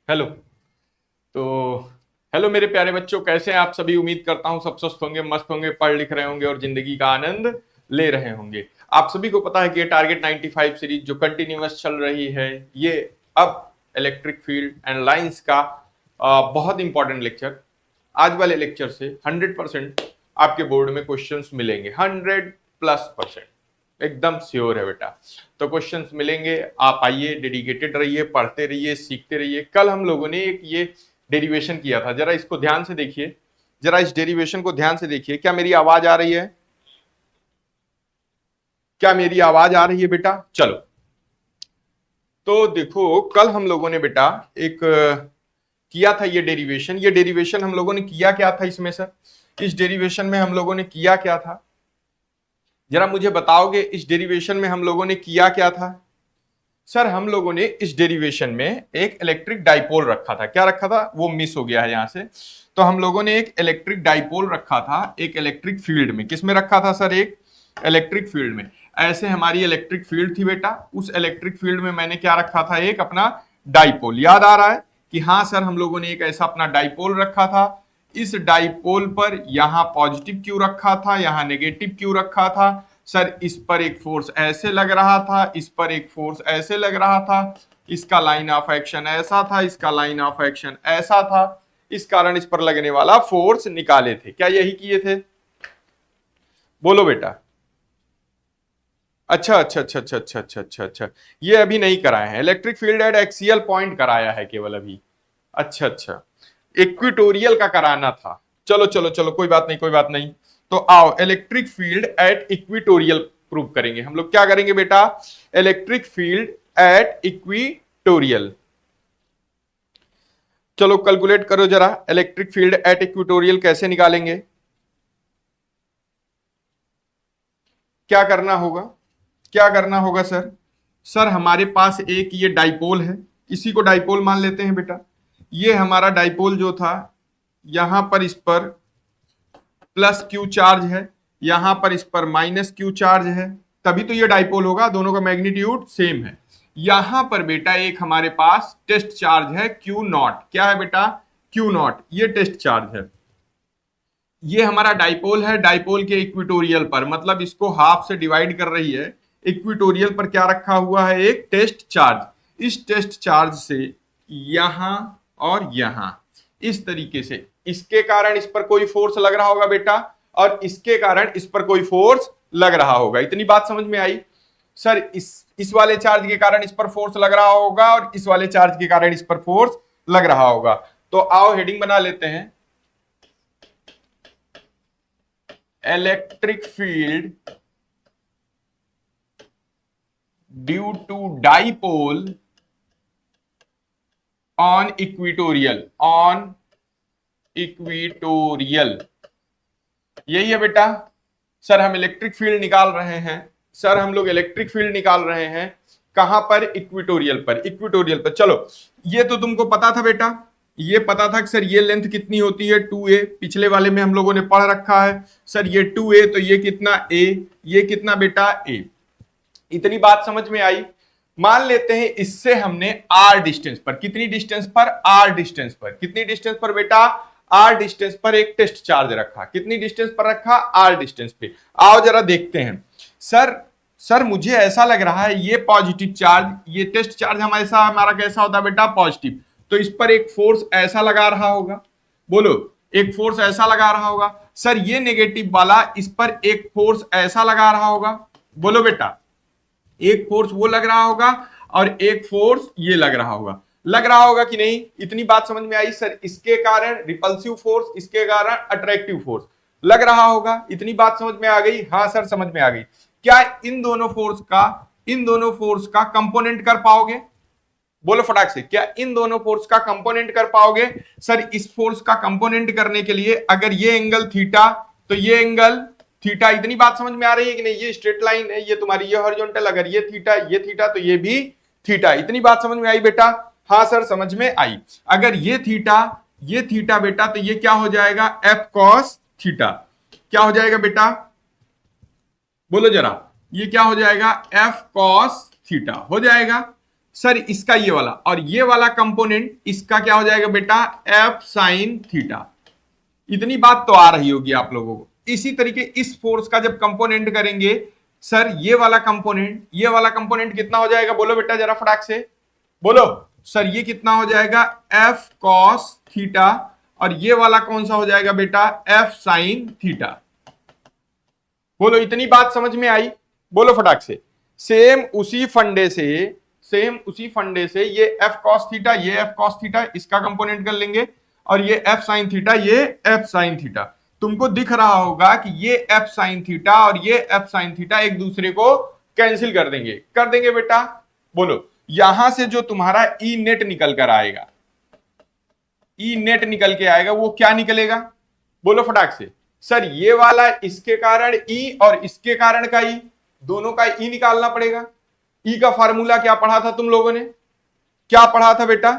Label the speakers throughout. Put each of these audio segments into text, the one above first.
Speaker 1: Hello. तो hello मेरे प्यारे बच्चों, कैसे हैं आप सभी। उम्मीद करता हूं सब स्वस्थ होंगे, मस्त होंगे, पढ़ लिख रहे होंगे और जिंदगी का आनंद ले रहे होंगे। आप सभी को पता है कि ये टारगेट 95 सीरीज जो कंटिन्यूअस चल रही है, ये अब इलेक्ट्रिक फील्ड एंड लाइंस का बहुत इंपॉर्टेंट लेक्चर। आज वाले लेक्चर से 100% आपके बोर्ड में क्वेश्चंस मिलेंगे, 100+%। एकदम श्योर है बेटा। तो क्वेश्चंस मिलेंगे, आप आइए, डेडिकेटेड रहिए, पढ़ते रहिए, सीखते रहिए। कल हम लोगों ने एक ये डेरिवेशन किया था, जरा इसको ध्यान से देखिए, जरा इस डेरिवेशन को ध्यान से देखिए। क्या मेरी आवाज आ रही है? क्या मेरी आवाज आ रही है बेटा? चलो, तो देखो कल हम लोगों ने बेटा एक किया था ये डेरिवेशन। ये डेरिवेशन हम लोगों ने किया क्या था इसमें सर? इस डेरिवेशन में हम लोगों ने किया क्या था, जरा मुझे बताओगे। इस डेरिवेशन में हम लोगों ने किया क्या था? सर हम लोगों ने इस डेरिवेशन में एक इलेक्ट्रिक डाइपोल रखा था। क्या रखा था? वो मिस हो गया है यहां से। तो हम लोगों ने एक इलेक्ट्रिक डाइपोल रखा था एक इलेक्ट्रिक फील्ड में। किस में रखा था सर? एक इलेक्ट्रिक फील्ड में। ऐसे हमारी इलेक्ट्रिक फील्ड थी बेटा, उस इलेक्ट्रिक फील्ड में मैंने क्या रखा था? एक अपना डाइपोल। याद आ रहा है कि हाँ सर, हम लोगों ने एक ऐसा अपना डाइपोल रखा था। इस डाइपोल पर यहां पॉजिटिव क्यू रखा था, यहां नेगेटिव क्यू रखा था। सर इस पर एक फोर्स ऐसे लग रहा था, इस पर एक फोर्स ऐसे लग रहा था, इसका लाइन ऑफ एक्शन ऐसा था, इसका लाइन ऑफ एक्शन ऐसा था। इस कारण इस पर लगने वाला फोर्स निकाले थे। क्या यही किए थे? बोलो बेटा। अच्छा अच्छा अच्छा अच्छा अच्छा अच्छा अच्छा अच्छा, ये अभी नहीं कराए हैं। Electric field at axial point कराया है केवल अभी। अच्छा अच्छा, इक्विटोरियल का कराना था। चलो चलो चलो, कोई बात नहीं कोई बात नहीं। तो आओ, electric field at equatorial prove करेंगे हम लोग। क्या करेंगे बेटा? Electric field at equatorial. चलो कैलकुलेट करो जरा, इलेक्ट्रिक फील्ड एट इक्विटोरियल कैसे निकालेंगे? क्या करना होगा? क्या करना होगा सर? सर हमारे पास एक ये डाइपोल है, इसी को डाइपोल मान लेते हैं बेटा। ये हमारा डाइपोल जो था, यहां पर इस पर प्लस क्यू चार्ज है, यहां पर इस पर माइनस क्यू चार्ज है, तभी तो ये डाइपोल होगा। दोनों का मैग्नीट्यूड सेम है। यहां पर बेटा एक हमारे पास टेस्ट चार्ज है क्यू नॉट। क्या है बेटा? क्यू नॉट, ये टेस्ट चार्ज है। ये हमारा डाइपोल है, डाइपोल के इक्विटोरियल पर, मतलब इसको हाफ से डिवाइड कर रही है। इक्विटोरियल पर क्या रखा हुआ है? एक टेस्ट चार्ज। इस टेस्ट चार्ज से यहां और यहां इस तरीके से, इसके कारण इस पर कोई फोर्स लग रहा होगा बेटा, और इसके कारण इस पर कोई फोर्स लग रहा होगा। इतनी बात समझ में आई? सर इस वाले चार्ज के कारण इस पर फोर्स लग रहा होगा, और इस वाले चार्ज के कारण इस पर फोर्स लग रहा होगा। तो आओ हेडिंग बना लेते हैं, electric field due to dipole on equatorial. On equatorial, यही है बेटा। सर हम इलेक्ट्रिक फील्ड निकाल रहे हैं, सर हम लोग इलेक्ट्रिक फील्ड निकाल रहे हैं कहां पर? इक्विटोरियल पर। इक्विटोरियल पर। चलो, ये तो तुमको पता था बेटा, ये पता था कि सर ये लेंथ कितनी होती है? 2a। पिछले वाले में हम लोगों ने पढ़ रखा है। सर ये 2a, तो ये कितना a? ये कितना बेटा? a। इतनी बात समझ में आई? मान लेते हैं इससे हमने r डिस्टेंस पर, कितनी डिस्टेंस पर? r डिस्टेंस पर। कितनी डिस्टेंस पर बेटा? r डिस्टेंस पर एक टेस्ट चार्ज रखा। कितनी डिस्टेंस पर रखा? r डिस्टेंस पे। आओ जरा देखते हैं। सर मुझे ऐसा लग रहा है ये पॉजिटिव चार्ज, ये टेस्ट चार्ज हमारा कैसा होता है बेटा? पॉजिटिव। तो इस पर एक फोर्स ऐसा लगा रहा होगा। बोलो, एक फोर्स ऐसा लगा रहा होगा। सर ये नेगेटिव वाला इस पर एक फोर्स ऐसा लगा रहा होगा। बोलो बेटा, एक फोर्स वो लग रहा होगा और एक फोर्स ये लग रहा होगा। लग रहा होगा कि नहीं? इतनी बात समझ में आई? सर इसके कारण रिपल्सिव फोर्स, इसके कारण अट्रैक्टिव फोर्स लग रहा होगा। इतनी बात समझ में आ गई? हाँ सर समझ में आ गई। क्या इन दोनों फोर्स का कंपोनेंट कर पाओगे? बोलो फटाक से, क्या इन दोनों फोर्स का कंपोनेंट कर पाओगे? सर इस फोर्स का कंपोनेंट करने के लिए अगर ये एंगल थीटा, तो ये एंगल थीटा। इतनी बात समझ में आ रही है कि नहीं? ये स्ट्रेट लाइन है, ये तुम्हारी ये हॉरिजॉन्टल, अगर ये थीटा तो ये भी थीटा। इतनी बात समझ में आई बेटा? हाँ सर समझ में आई। अगर ये थीटा बेटा, तो ये क्या हो जाएगा? F cos theta. क्या हो जाएगा बेटा? बोलो जरा, ये क्या हो जाएगा? एफ कॉस थीटा हो जाएगा। सर इसका ये वाला, और ये वाला कंपोनेंट इसका क्या हो जाएगा बेटा, एफ साइन थीटा। इतनी बात तो आ रही होगी आप लोगों को। इसी तरीके इस फोर्स का जब कंपोनेंट करेंगे, सर ये वाला कंपोनेंट कितना हो जाएगा, बोलो बेटा जरा फटाक से बोलो। सर ये कितना हो जाएगा, एफ कॉस थीटा, और ये वाला कौन सा हो जाएगा बेटा, एफ साइन थीटा। बोलो इतनी बात समझ में आई, बोलो फटाक से। सेम उसी फंडे से ये एफ कॉस थीटा, इसका कंपोनेंट कर लेंगे, और ये एफ साइन थीटा, तुमको दिख रहा होगा कि ये एफ साइन थीटा और ये एफ साइन थीटा एक दूसरे को कैंसिल कर देंगे बेटा। बोलो यहां से जो तुम्हारा ई नेट निकल कर आएगा, ई नेट निकल के आएगा, वो क्या निकलेगा, बोलो फटाक से। सर ये वाला इसके कारण ई और इसके कारण का ई, दोनों का ई निकालना पड़ेगा। ई का फार्मूला क्या पढ़ा था तुम लोगों ने, क्या पढ़ा था बेटा,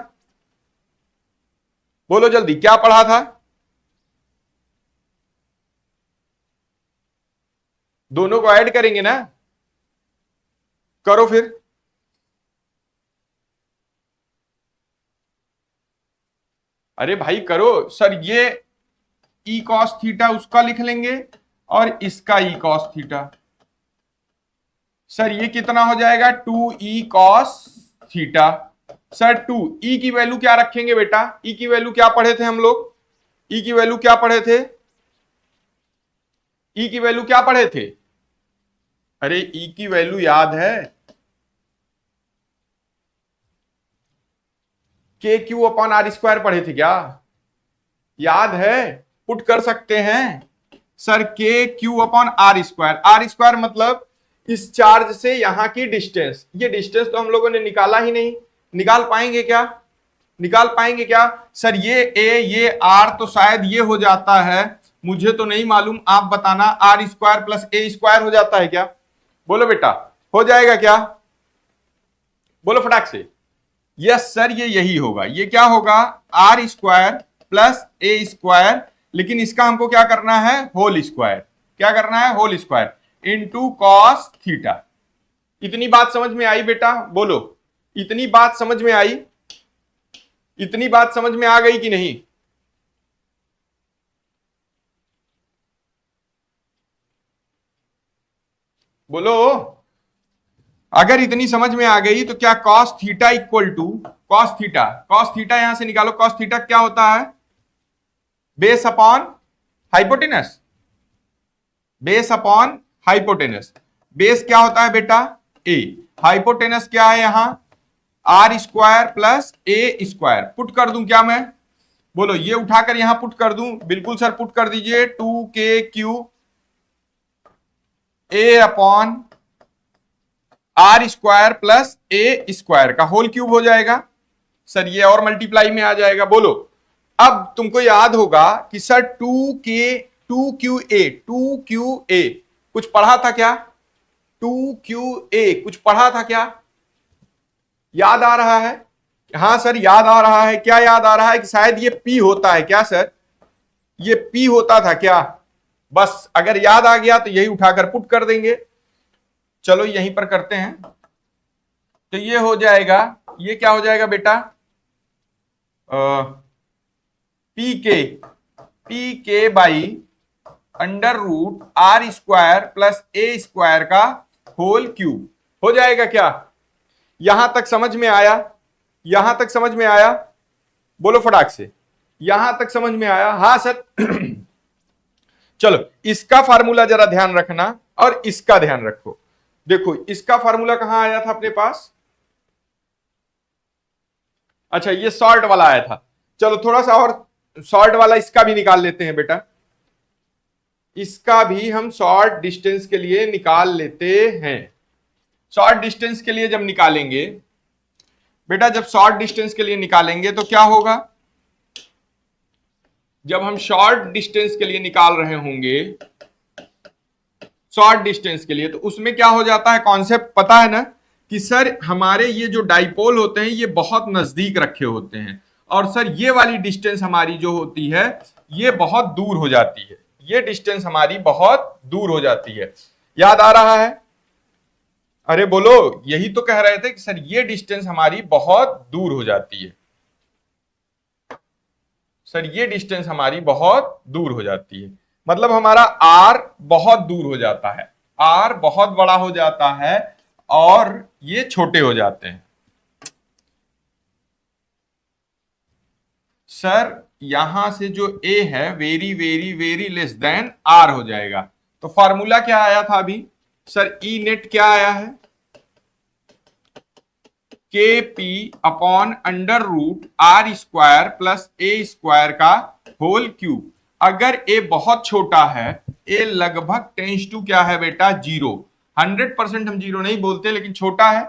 Speaker 1: बोलो जल्दी क्या पढ़ा था। दोनों को ऐड करेंगे ना, करो फिर। अरे भाई करो। सर ये ई कॉस थीटा उसका लिख लेंगे और इसका ई कॉस थीटा। सर ये कितना हो जाएगा, 2e कॉस थीटा। सर 2 ई की वैल्यू क्या रखेंगे बेटा, ई की वैल्यू क्या पढ़े थे हम लोग, ई की वैल्यू क्या पढ़े थे, ई की वैल्यू क्या पढ़े थे। अरे ई की वैल्यू याद है, के क्यू अपॉन आर स्क्वायर पढ़े थे क्या, याद है, पुट कर सकते हैं। सर के क्यू अपॉन आर स्क्वायर मतलब इस चार्ज से यहां की डिस्टेंस, ये डिस्टेंस तो हम लोगों ने निकाला ही नहीं, निकाल पाएंगे क्या, सर ये ए ये आर तो शायद ये हो जाता है, मुझे तो नहीं मालूम, आप बताना, R square plus A square हो जाता है क्या, बोलो बेटा हो जाएगा क्या, बोलो फटाक से। यस सर ये यही होगा, ये क्या होगा, R square plus A square, लेकिन इसका हमको क्या करना है, होल स्क्वायर, क्या करना है, whole square into cos theta. इतनी बात समझ में आई बेटा, बोलो इतनी बात समझ में आई, इतनी बात समझ में आ गई कि नहीं, बोलो। अगर इतनी समझ में आ गई तो क्या cos theta equal to cos theta यहां से निकालो, कॉस थीटा क्या होता है, base upon hypotenuse, base upon hypotenuse, base क्या होता है बेटा ए, हाइपोटेनस क्या है यहां R square plus A square, put कर दूं क्या मैं, बोलो ये उठाकर यहां पुट कर दूं, बिल्कुल सर पुट कर दीजिए, 2k A upon R square plus A square का होल क्यूब हो जाएगा। सर ये और मल्टीप्लाई में आ जाएगा, बोलो। अब तुमको याद होगा कि सर 2QA कुछ पढ़ा था क्या, 2QA कुछ पढ़ा था क्या, याद आ रहा है, हाँ सर याद आ रहा है, क्या याद आ रहा है कि शायद ये P होता है क्या सर, ये P होता था क्या, बस अगर याद आ गया तो यही उठाकर पुट कर देंगे। चलो यहीं पर करते हैं, तो ये हो जाएगा, ये क्या हो जाएगा बेटा, P K by under root R square plus A square का होल क्यूब हो जाएगा क्या, यहां तक समझ में आया, यहां तक समझ में आया, बोलो फटाक से, यहां तक समझ में आया, हाँ सर। चलो इसका फार्मूला जरा ध्यान रखना और इसका ध्यान रखो, देखो इसका फार्मूला कहां आया था अपने पास, अच्छा ये शॉर्ट वाला आया था, चलो थोड़ा सा और शॉर्ट वाला इसका भी निकाल लेते हैं बेटा, इसका भी हम शॉर्ट डिस्टेंस के लिए निकाल लेते हैं। शॉर्ट डिस्टेंस के लिए जब निकालेंगे बेटा, जब शॉर्ट डिस्टेंस के लिए निकालेंगे तो क्या होगा, जब हम शॉर्ट डिस्टेंस के लिए निकाल रहे होंगे, शॉर्ट डिस्टेंस के लिए, तो उसमें क्या हो जाता है, कॉन्सेप्ट पता है ना कि सर हमारे ये जो डाइपोल होते हैं ये बहुत नजदीक रखे होते हैं, और सर ये वाली डिस्टेंस हमारी जो होती है ये बहुत दूर हो जाती है, ये डिस्टेंस हमारी बहुत दूर हो जाती है, याद आ रहा है, अरे बोलो, यही तो कह रहे थे कि सर ये डिस्टेंस हमारी बहुत दूर हो जाती है, सर ये डिस्टेंस हमारी बहुत दूर हो जाती है, मतलब हमारा आर बहुत दूर हो जाता है, आर बहुत बड़ा हो जाता है और ये छोटे हो जाते हैं। सर यहां से जो ए है very very very less than R हो जाएगा, तो फॉर्मूला क्या आया था अभी सर, ई नेट क्या आया है, K P upon under root R square plus A square का होल क्यूब। अगर ए बहुत छोटा है, ए लगभग टेंस टू क्या है बेटा, 0, 100% हम 0 नहीं बोलते, लेकिन छोटा है,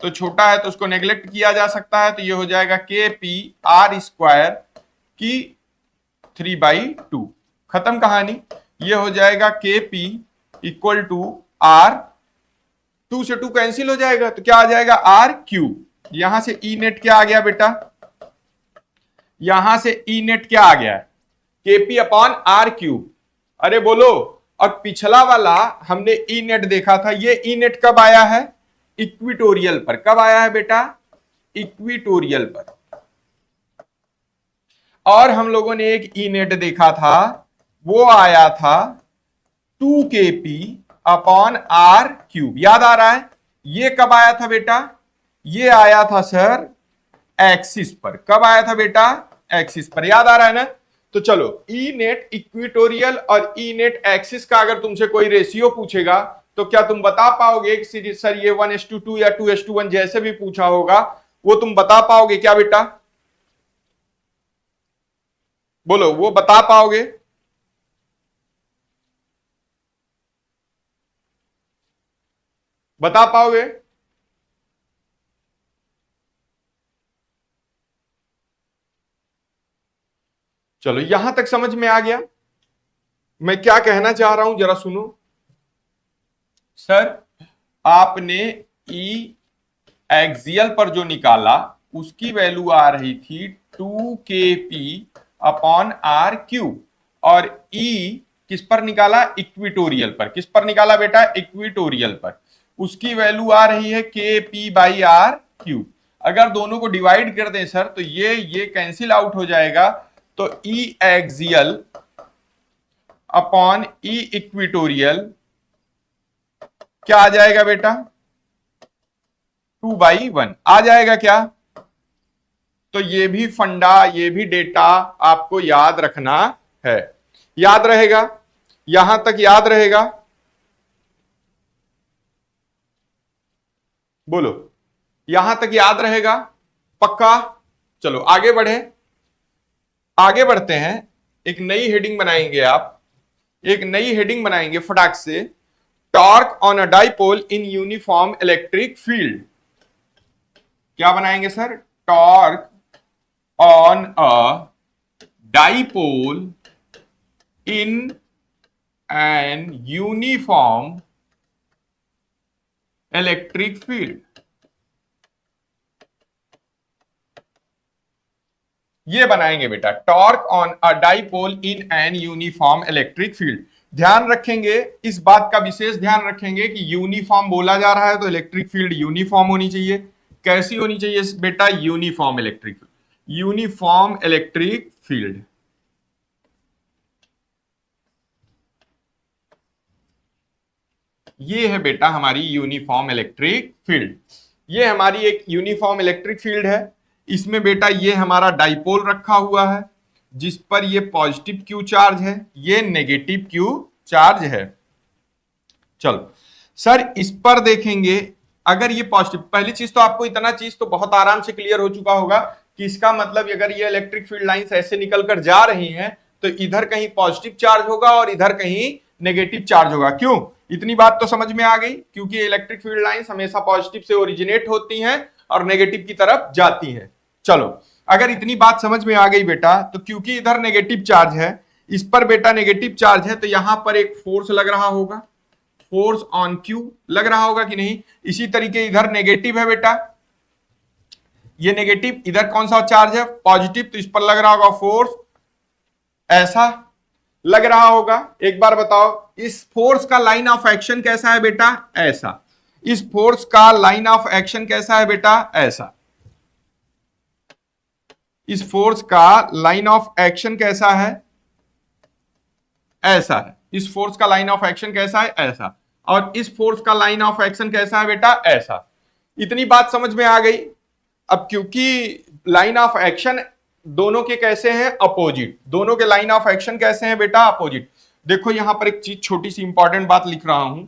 Speaker 1: तो छोटा है तो उसको नेग्लेक्ट किया जा सकता है, तो ये हो जाएगा के पी आर स्क्वायर की 3/2, खत्म कहानी। ये हो जाएगा के पी इक्वल टू आर, 2 से 2 कैंसिल हो जाएगा, तो क्या आ जाएगा आर क्यूब। यहां से ई नेट क्या आ गया बेटा, यहां से ई नेट क्या आ गया, केपी अपॉन आर क्यूब। अरे बोलो, और पिछला वाला हमने ई नेट देखा था, ये ई नेट कब आया है, इक्विटोरियल पर। कब आया है बेटा, इक्विटोरियल पर। और हम लोगों ने एक ई नेट देखा था, वो आया था 2kp अपॉन आर क्यूब, याद आ रहा है। ये कब आया था बेटा, ये आया था सर एक्सिस पर। कब आया था बेटा, एक्सिस पर, याद आ रहा है ना। तो चलो, ई नेट इक्विटोरियल और ई नेट एक्सिस का अगर तुमसे कोई रेशियो पूछेगा तो क्या तुम बता पाओगे कि सर ये 1:2 या 2:1 जैसे भी पूछा होगा, वो तुम बता पाओगे क्या बेटा, बोलो वो बता पाओगे। बता पाओगे, चलो यहां तक समझ में आ गया मैं क्या कहना चाह रहा हूं, जरा सुनो। सर आपने ई एक्सियल पर जो निकाला उसकी वैल्यू आ रही थी 2kp अपॉन आर क्यूब, और ई किस पर निकाला, इक्विटोरियल पर। किस पर निकाला बेटा, इक्विटोरियल पर। उसकी वैल्यू आ रही है K P by are cube. अगर दोनों को डिवाइड कर दें सर तो ये कैंसिल आउट हो जाएगा, तो ई एक्सियल अपॉन ई इक्विटोरियल क्या आ जाएगा बेटा, 2/1 आ जाएगा क्या। तो ये भी फंडा, ये भी डेटा आपको याद रखना है। याद रहेगा, यहां तक याद रहेगा, बोलो यहां तक याद रहेगा पक्का। चलो आगे बढ़े, आगे बढ़ते हैं। एक नई हेडिंग बनाएंगे आप, एक नई हेडिंग बनाएंगे फटाक से, torque on a dipole in uniform electric field. क्या बनाएंगे sir, torque on a dipole in an uniform electric field. ये बनाएंगे बेटा, torque on a dipole in an uniform electric field. ध्यान रखेंगे, इस बात का विशेष ध्यान रखेंगे कि यूनिफॉर्म बोला जा रहा है तो इलेक्ट्रिक फील्ड यूनिफॉर्म होनी चाहिए। कैसी होनी चाहिए बेटा, uniform electric, uniform electric field. ये है बेटा हमारी यूनिफॉर्म इलेक्ट्रिक फील्ड। ये हमारी एक यूनिफॉर्म इलेक्ट्रिक फील्ड है। इसमें बेटा ये हमारा डाइपोल रखा हुआ है, जिस पर ये पॉजिटिव क्यू चार्ज है, ये नेगेटिव क्यू चार्ज है। चलो सर इस पर देखेंगे, अगर ये पॉजिटिव, पहली चीज तो आपको इतना चीज तो बहुत आराम से क्लियर हो चुका होगा कि इसका मतलब अगर ये इलेक्ट्रिक फील्ड लाइंस ऐसे निकल कर जा रही हैं तो इधर कहीं पॉजिटिव चार्ज होगा और इधर कहीं नेगेटिव चार्ज होगा। क्यों, इतनी बात तो समझ में आ गई, क्योंकि इलेक्ट्रिक फील्ड लाइंस हमेशा पॉजिटिव से ओरिजिनेट होती हैं और नेगेटिव की तरफ जाती हैं। चलो अगर इतनी बात समझ में आ गई बेटा, तो क्योंकि इधर नेगेटिव चार्ज है, इस पर बेटा नेगेटिव चार्ज है, तो यहां पर एक फोर्स लग रहा होगा, फोर्स ऑन क्यू लग रहा होगा कि नहीं। इसी तरीके इधर नेगेटिव है बेटा, ये नेगेटिव, इधर कौन सा चार्ज है, पॉजिटिव, तो इस पर लग रहा होगा फोर्स, ऐसा लग रहा होगा। एक बार बताओ, इस फोर्स का लाइन ऑफ एक्शन कैसा है बेटा, ऐसा। इस फोर्स का लाइन ऑफ एक्शन कैसा है बेटा, ऐसा। इस फोर्स का लाइन ऑफ एक्शन कैसा है, ऐसा है। इस फोर्स का लाइन ऑफ एक्शन कैसा है, ऐसा। और इस फोर्स का लाइन ऑफ एक्शन कैसा है बेटा, ऐसा। इतनी बात समझ में आ गई। अब क्योंकि लाइन ऑफ एक्शन दोनों के कैसे हैं, अपोजिट। दोनों के लाइन ऑफ एक्शन कैसे हैं बेटा, अपोजिट। देखो यहां पर एक चीज, छोटी सी इंपॉर्टेंट बात लिख रहा हूं।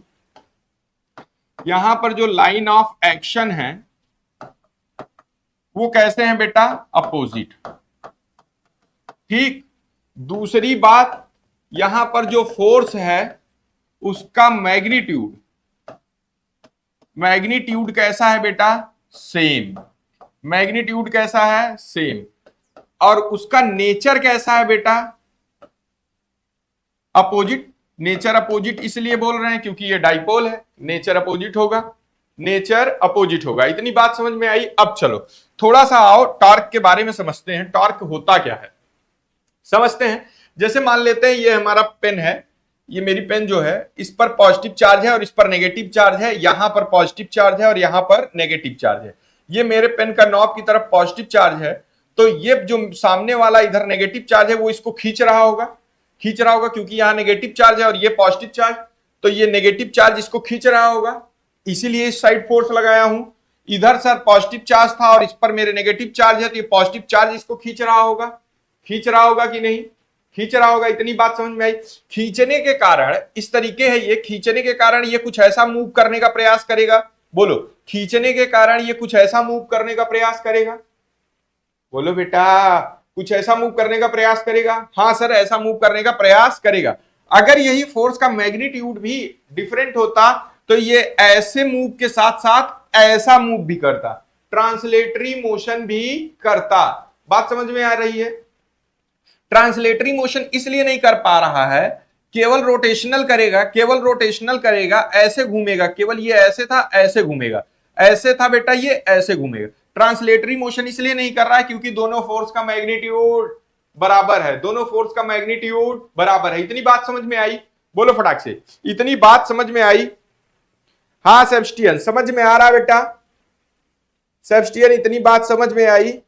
Speaker 1: यहां पर जो लाइन ऑफ एक्शन है वो कैसे हैं बेटा, अपोजिट। ठीक। दूसरी बात, यहां पर जो फोर्स है उसका मैग्नीट्यूड, मैग्नीट्यूड कैसा है बेटा, सेम। मैग्नीट्यूड कैसा है, सेम। और उसका नेचर कैसा है बेटा, अपोजिट। नेचर अपोजिट इसलिए बोल रहे हैं क्योंकि ये डाइपोल है, नेचर अपोजिट होगा, नेचर अपोजिट होगा। इतनी बात समझ में आई। अब चलो थोड़ा सा आओ टॉर्क के बारे में समझते हैं। टॉर्क होता क्या है समझते हैं। जैसे मान लेते हैं ये हमारा पेन है, ये मेरी पेन जो है, इस पर पॉजिटिव चार्ज है और इस पर नेगेटिव चार्ज है। यहां पर पॉजिटिव चार्ज है और यहां पर नेगेटिव चार्ज है। ये मेरे पेन का नॉब की तरफ पॉजिटिव चार्ज है, तो ये जो सामने वाला इधर नेगेटिव चार्ज है वो इसको खींच रहा होगा, खींच रहा होगा क्योंकि यहां नेगेटिव चार्ज है और ये पॉजिटिव चार्ज, तो ये नेगेटिव चार्ज इसको खींच रहा होगा, इसीलिए इस साइड फोर्स लगाया हूं। इधर सर पॉजिटिव चार्ज था और इस पर मेरे नेगेटिव चार्ज है, तो ये पॉजिटिव चार्ज इसको खींच रहा होगा, खींच रहा होगा कि नहीं, खींच रहा होगा। इतनी बात समझ में आई। खींचने के कारण इस तरीके है, ये खींचने के कारण ये कुछ ऐसा मूव करने का प्रयास करेगा। बोलो, खींचने के कारण ये कुछ ऐसा मूव करने का प्रयास करेगा। बोलो बेटा, कुछ ऐसा मूव करने का प्रयास करेगा। हाँ सर, ऐसा मूव करने का प्रयास करेगा। अगर यही फोर्स का मैग्नीट्यूड भी डिफरेंट होता तो ये ऐसे मूव के साथ साथ ऐसा मूव भी करता, ट्रांसलेटरी मोशन भी करता। बात समझ में आ रही है। ट्रांसलेटरी मोशन इसलिए नहीं कर पा रहा है, केवल रोटेशनल करेगा, केवल रोटेशनल करेगा, ऐसे घूमेगा, केवल ये ऐसे था ऐसे घूमेगा, ऐसे था बेटा ये ऐसे घूमेगा। ट्रांसलेटरी मोशन इसलिए नहीं कर रहा है क्योंकि दोनों फोर्स का मैग्नीट्यूड बराबर है, दोनों फोर्स का मैग्नीट्यूड बराबर है। इतनी बात समझ में आई, बोलो फटाक से, इतनी बात समझ में आई। हाँ सेबस्टियन, समझ में आ रहा बेटा, सेबस्टियन इतनी बात समझ में आई।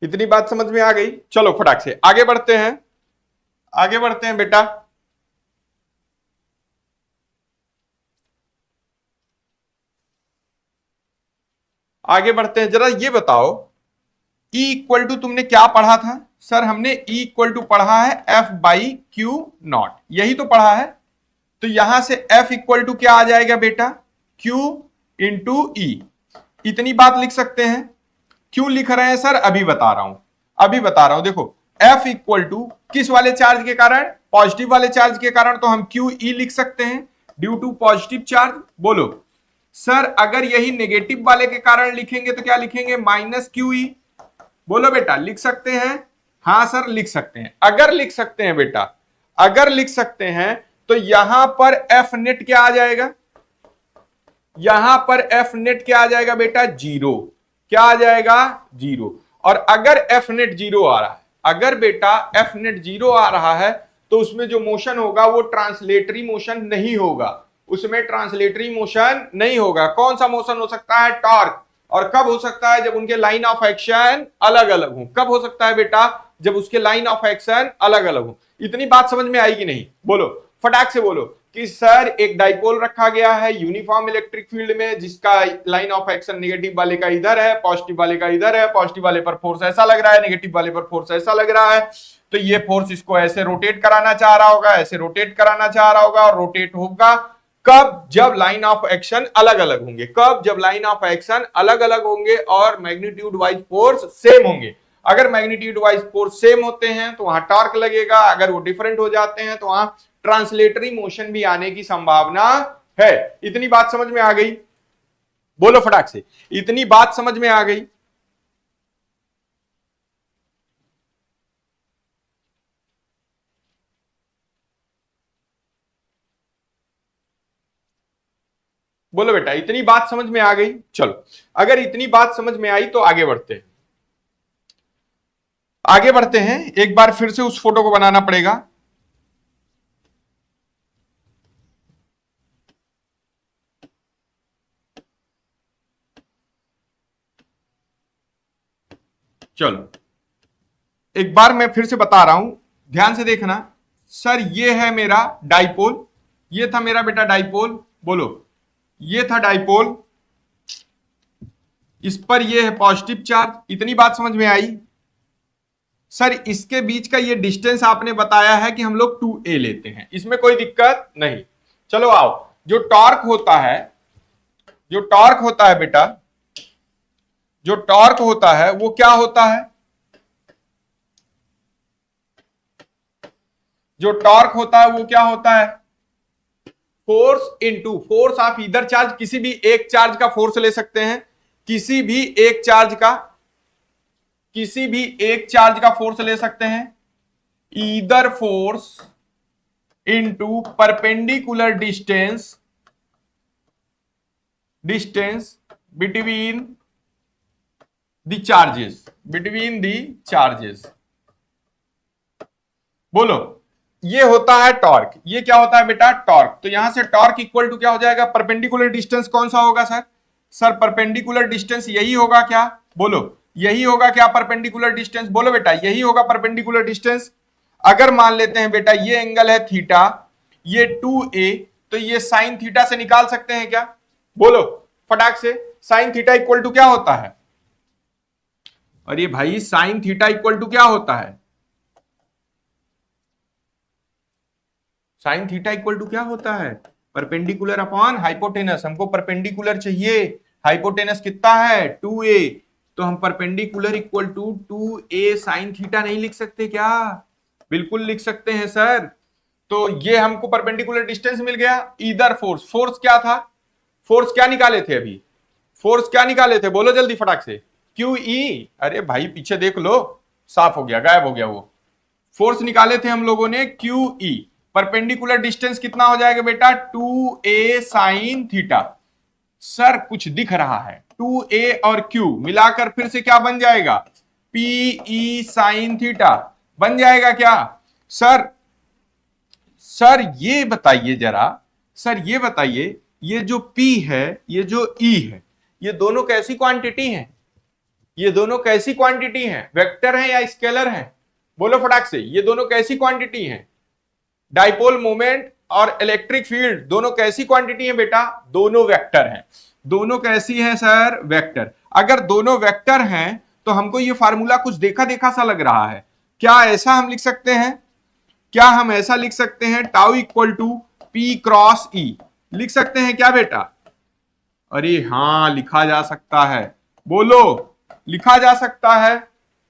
Speaker 1: इतनी बात समझ में आ गई। चलो फटाक से आगे बढ़ते हैं, आगे बढ़ते हैं बेटा। आगे बढ़ते हैं, जरा ये बताओ E इक्वल टू तुमने क्या पढ़ा था। सर हमने E इक्वल टू पढ़ा है F बाई क्यू नॉट, यही तो पढ़ा है। तो यहां से F इक्वल टू क्या आ जाएगा बेटा, Q इंटू E। इतनी बात लिख सकते हैं। क्यों लिख रहे हैं सर, अभी बता रहा हूं, अभी बता रहा हूं। देखो F इक्वल टू किस वाले चार्ज के कारण, पॉजिटिव वाले चार्ज के कारण, तो हम क्यू ई लिख सकते हैं ड्यू टू पॉजिटिव चार्ज। बोलो सर, अगर यही नेगेटिव वाले के कारण लिखेंगे तो क्या लिखेंगे, माइनस क्यू ई। बोलो बेटा, लिख सकते हैं। हाँ सर लिख सकते हैं। अगर लिख सकते हैं बेटा, अगर लिख सकते हैं तो यहां पर एफ नेट क्या आ जाएगा, यहां पर एफ नेट क्या आ जाएगा बेटा, जीरो। क्या आ जाएगा, जीरो। और अगर एफ नेट जीरो आ रहा है, अगर बेटा एफ नेट जीरो आ रहा है तो उसमें जो मोशन होगा वो ट्रांसलेटरी मोशन नहीं होगा, उसमें ट्रांसलेटरी मोशन नहीं होगा। कौन सा मोशन हो सकता है, टॉर्क। और कब हो सकता है, जब उनके लाइन ऑफ एक्शन अलग अलग हो। कब हो सकता है बेटा, जब उसके लाइन ऑफ एक्शन अलग अलग हो। इतनी बात समझ में आएगी नहीं, बोलो फटाक से बोलो कि सर एक डाइपोल रखा गया है यूनिफॉर्म इलेक्ट्रिक फील्ड में, जिसका लाइन ऑफ एक्शन नेगेटिव वाले का इधर है, पॉजिटिव वाले का इधर है। पॉजिटिव वाले पर फोर्स ऐसा लग रहा है, नेगेटिव वाले पर फोर्स ऐसा लग रहा है। तो ये फोर्स इसको ऐसे रोटेट कराना चाह रहा होगा, ऐसे रोटेट कराना चाह रहा होगा, और रोटेट होगा कब, जब लाइन ऑफ एक्शन अलग अलग होंगे। कब, जब लाइन ऑफ एक्शन अलग अलग होंगे और मैग्नीट्यूड वाइज फोर्स सेम होंगे। अगर मैग्नीट्यूड वाइज फोर्स सेम होते हैं तो वहां टॉर्क लगेगा, अगर वो डिफरेंट हो जाते हैं तो वहां ट्रांसलेटरी मोशन भी आने की संभावना है। इतनी बात समझ में आ गई। बोलो फटाक से, इतनी बात समझ में आ गई? बोलो बेटा, इतनी बात समझ में आ गई? चलो, अगर इतनी बात समझ में आई तो आगे बढ़ते हैं। आगे बढ़ते हैं, एक बार फिर से उस फोटो को बनाना पड़ेगा। चलो, एक बार मैं फिर से बता रहा हूं, ध्यान से देखना। सर ये है मेरा डाइपोल, ये था मेरा बेटा डाइपोल। बोलो, ये था डाइपोल, इस पर ये है पॉजिटिव चार्ज। इतनी बात समझ में आई? सर इसके बीच का ये डिस्टेंस आपने बताया है कि हम लोग 2a लेते हैं, इसमें कोई दिक्कत नहीं। चलो आओ, जो टॉर्क होता है, जो टॉर्क होता है बेटा, जो टॉर्क होता है वो क्या होता है? जो टॉर्क होता है वो क्या होता है? Force into force of either charge. किसी भी एक चार्ज का फोर्स ले सकते हैं, किसी भी एक चार्ज का, किसी भी एक चार्ज का फोर्स ले सकते हैं। Either force into perpendicular distance, distance between the charges, between the charges. बोलो, ये होता है टॉर्क। ये क्या होता है बेटा? टॉर्क। तो यहां से टॉर्क इक्वल टू क्या हो जाएगा? परपेंडिकुलर डिस्टेंस कौन सा होगा सर? सर परपेंडिकुलर डिस्टेंस यही होगा क्या? बोलो, यही होगा क्या परपेंडिकुलर डिस्टेंस? बोलो बेटा, यही होगा परपेंडिकुलर डिस्टेंस। अगर मान लेते हैं बेटा ये एंगल है थीटा, ये 2a, तो ये साइन थीटा से निकाल सकते हैं क्या? बोलो फटाक से, साइन थीटा इक्वल टू क्या होता है? अरे भाई साइन थीटा इक्वल टू क्या होता है? साइन थीटा इक्वल टू क्या होता है? Perpendicular upon hypotenuse. हमको परपेंडिकुलर चाहिए, हाइपोटेनस कितना है? 2a, तो हम perpendicular equal to 2a sine theta नहीं लिख सकते क्या? बिल्कुल लिख सकते हैं सर। तो ये हमको परपेंडिकुलर डिस्टेंस मिल गया। ईदर फोर्स, फोर्स क्या था? फोर्स क्या निकाले थे अभी? फोर्स क्या निकाले थे? बोलो जल्दी फटाक से। QE। अरे भाई पीछे देख लो, साफ हो गया, गायब हो गया वो। फोर्स निकाले थे हम लोगों ने QE। परपेंडिकुलर डिस्टेंस कितना हो जाएगा बेटा? 2a sine theta. सर कुछ दिख रहा है, 2a और Q मिलाकर फिर से क्या बन जाएगा? PE साइन थीटा बन जाएगा क्या? सर सर ये बताइए जरा, सर ये बताइए, ये जो P है, ये जो E है, ये दोनों कैसी क्वांटिटी हैं? ये दोनों कैसी क्वांटिटी हैं? वेक्टर हैं या स्केलर हैं? बोलो फटाक से, ये दोनों कैसी क्वांटिटी हैं? डाइपोल मोमेंट और इलेक्ट्रिक फील्ड दोनों कैसी क्वांटिटी है बेटा? दोनों वेक्टर हैं। दोनों कैसी हैं सर? वेक्टर। अगर दोनों वेक्टर हैं तो हमको ये फार्मूला कुछ देखा देखा सा लग रहा है। क्या ऐसा हम लिख सकते हैं? क्या हम ऐसा लिख सकते हैं? Tau equal to P cross E लिख सकते हैं क्या बेटा? अरे हाँ, लिखा जा सकता है। बोलो, लिखा जा सकता है?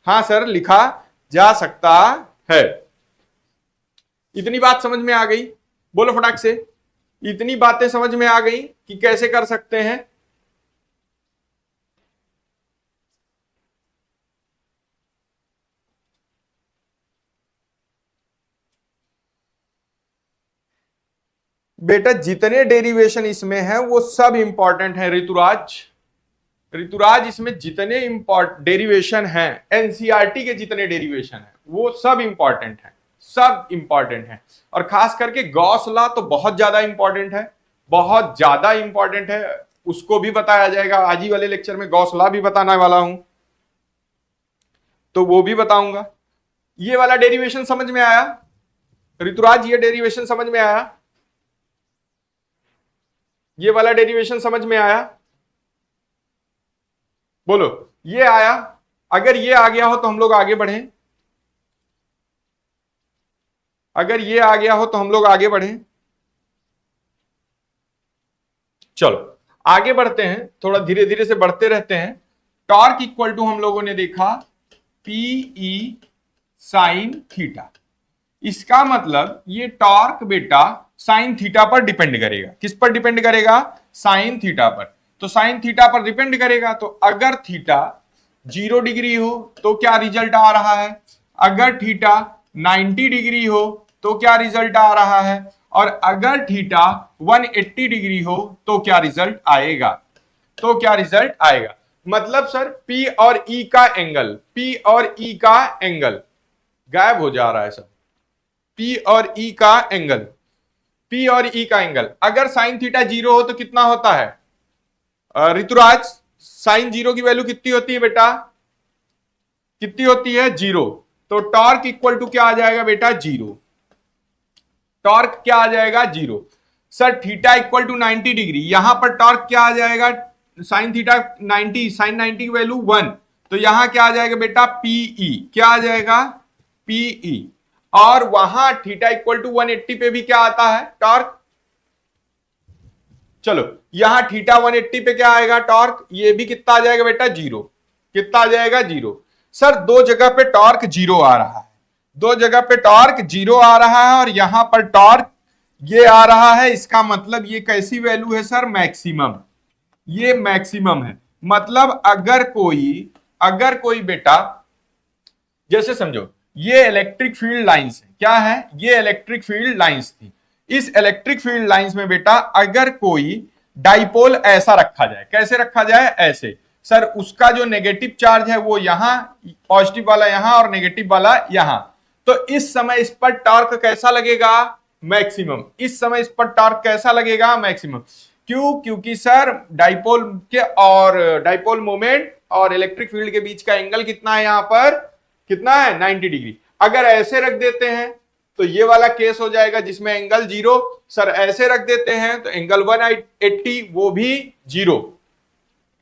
Speaker 1: हाँ सर, लिखा जा सकता है। इतनी बात समझ में आ गई? बोलो फटाक से, इतनी बातें समझ में आ गई कि कैसे कर सकते हैं? बेटा जितने डेरिवेशन इसमें है वो सब इंपॉर्टेंट है ऋतुराज। ऋतुराज इसमें जितने डेरिवेशन हैं, एनसीईआरटी के जितने डेरिवेशन हैं वो सब इंपॉर्टेंट हैं, सब इंपॉर्टेंट हैं। और खास करके गॉस लॉ तो बहुत ज्यादा इंपॉर्टेंट है, बहुत ज्यादा इंपॉर्टेंट है। उसको भी बताया जाएगा आज ही वाले लेक्चर में, गॉस लॉ भी बताने वाला हूं, तो वो भी बताऊंगा। ये वाला डेरिवेशन समझ में आया ऋतुराज? ये डेरिवेशन समझ में आया? ये वाला डेरिवेशन समझ में आया? बोलो, ये आया? अगर ये आ गया हो तो हम लोग आगे बढ़ें। अगर ये आ गया हो तो हम लोग आगे बढ़ें। चलो आगे बढ़ते हैं, थोड़ा धीरे धीरे से बढ़ते रहते हैं। टॉर्क इक्वल टू हम लोगों ने देखा PE साइन थीटा। इसका मतलब ये टॉर्क बेटा साइन थीटा पर डिपेंड करेगा। किस पर डिपेंड करेगा? साइन थीटा पर। तो साइन थीटा पर डिपेंड करेगा। तो अगर थीटा 0 डिग्री हो तो क्या रिजल्ट आ रहा है, अगर थीटा 90 डिग्री हो तो क्या रिजल्ट आ रहा है, और अगर थीटा 180 डिग्री हो तो क्या रिजल्ट आएगा, तो क्या रिजल्ट आएगा। मतलब सर P और E का एंगल, P और E का एंगल गायब हो जा रहा है सर, P और E का एंगल, P और E का एंगल अगर साइन थीटा 0 हो तो कितना होता है ऋतुराज, साइन 0 की वैल्यू कितनी होती है बेटा, कितनी होती है 0। तो टॉर्क इक्वल टू क्या आ जाएगा बेटा 0, टॉर्क क्या आ जाएगा 0। Sir theta equal to 90 degree, यहां पर टॉर्क क्या आ जाएगा, साइन थीटा 90, साइन 90 की वैल्यू 1, तो यहां क्या आ जाएगा बेटा पीई, क्या आ जाएगा पीई। और वहां थीटा इक्वल टू 180 पे भी क्या आता है टॉर्क, चलो यहां थीटा 180 पे क्या आएगा टॉर्क, ये भी कितना आ जाएगा बेटा 0, कितना आ जाएगा 0। सर दो जगह पे टॉर्क 0 आ रहा है, दो जगह पे टॉर्क 0 आ रहा है और यहां पर टॉर्क ये आ रहा है, इसका मतलब ये कैसी वैल्यू है सर, मैक्सिमम, ये मैक्सिमम है। मतलब अगर कोई बेटा, जैसे समझो ये इलेक्ट्रिक फील्ड लाइंस है, क्या है ये इलेक्ट्रिक फील्ड लाइंस थी, इस इलेक्ट्रिक फील्ड लाइंस में बेटा अगर कोई डाइपोल ऐसा रखा जाए, कैसे रखा जाए ऐसे, सर उसका जो नेगेटिव चार्ज है वो यहां, पॉजिटिव वाला यहां और नेगेटिव वाला यहां, तो इस समय इस पर टॉर्क कैसा लगेगा मैक्सिमम, इस समय इस पर टॉर्क कैसा लगेगा मैक्सिमम। क्यों, क्योंकि सर डाइपोल के और डाइपोल मोमेंट और इलेक्ट्रिक फील्ड के बीच का एंगल कितना है, यहां पर कितना है 90 डिग्री। अगर ऐसे रख देते हैं तो ये वाला केस हो जाएगा जिसमें एंगल 0, सर ऐसे रख देते हैं तो एंगल 180 वो भी 0।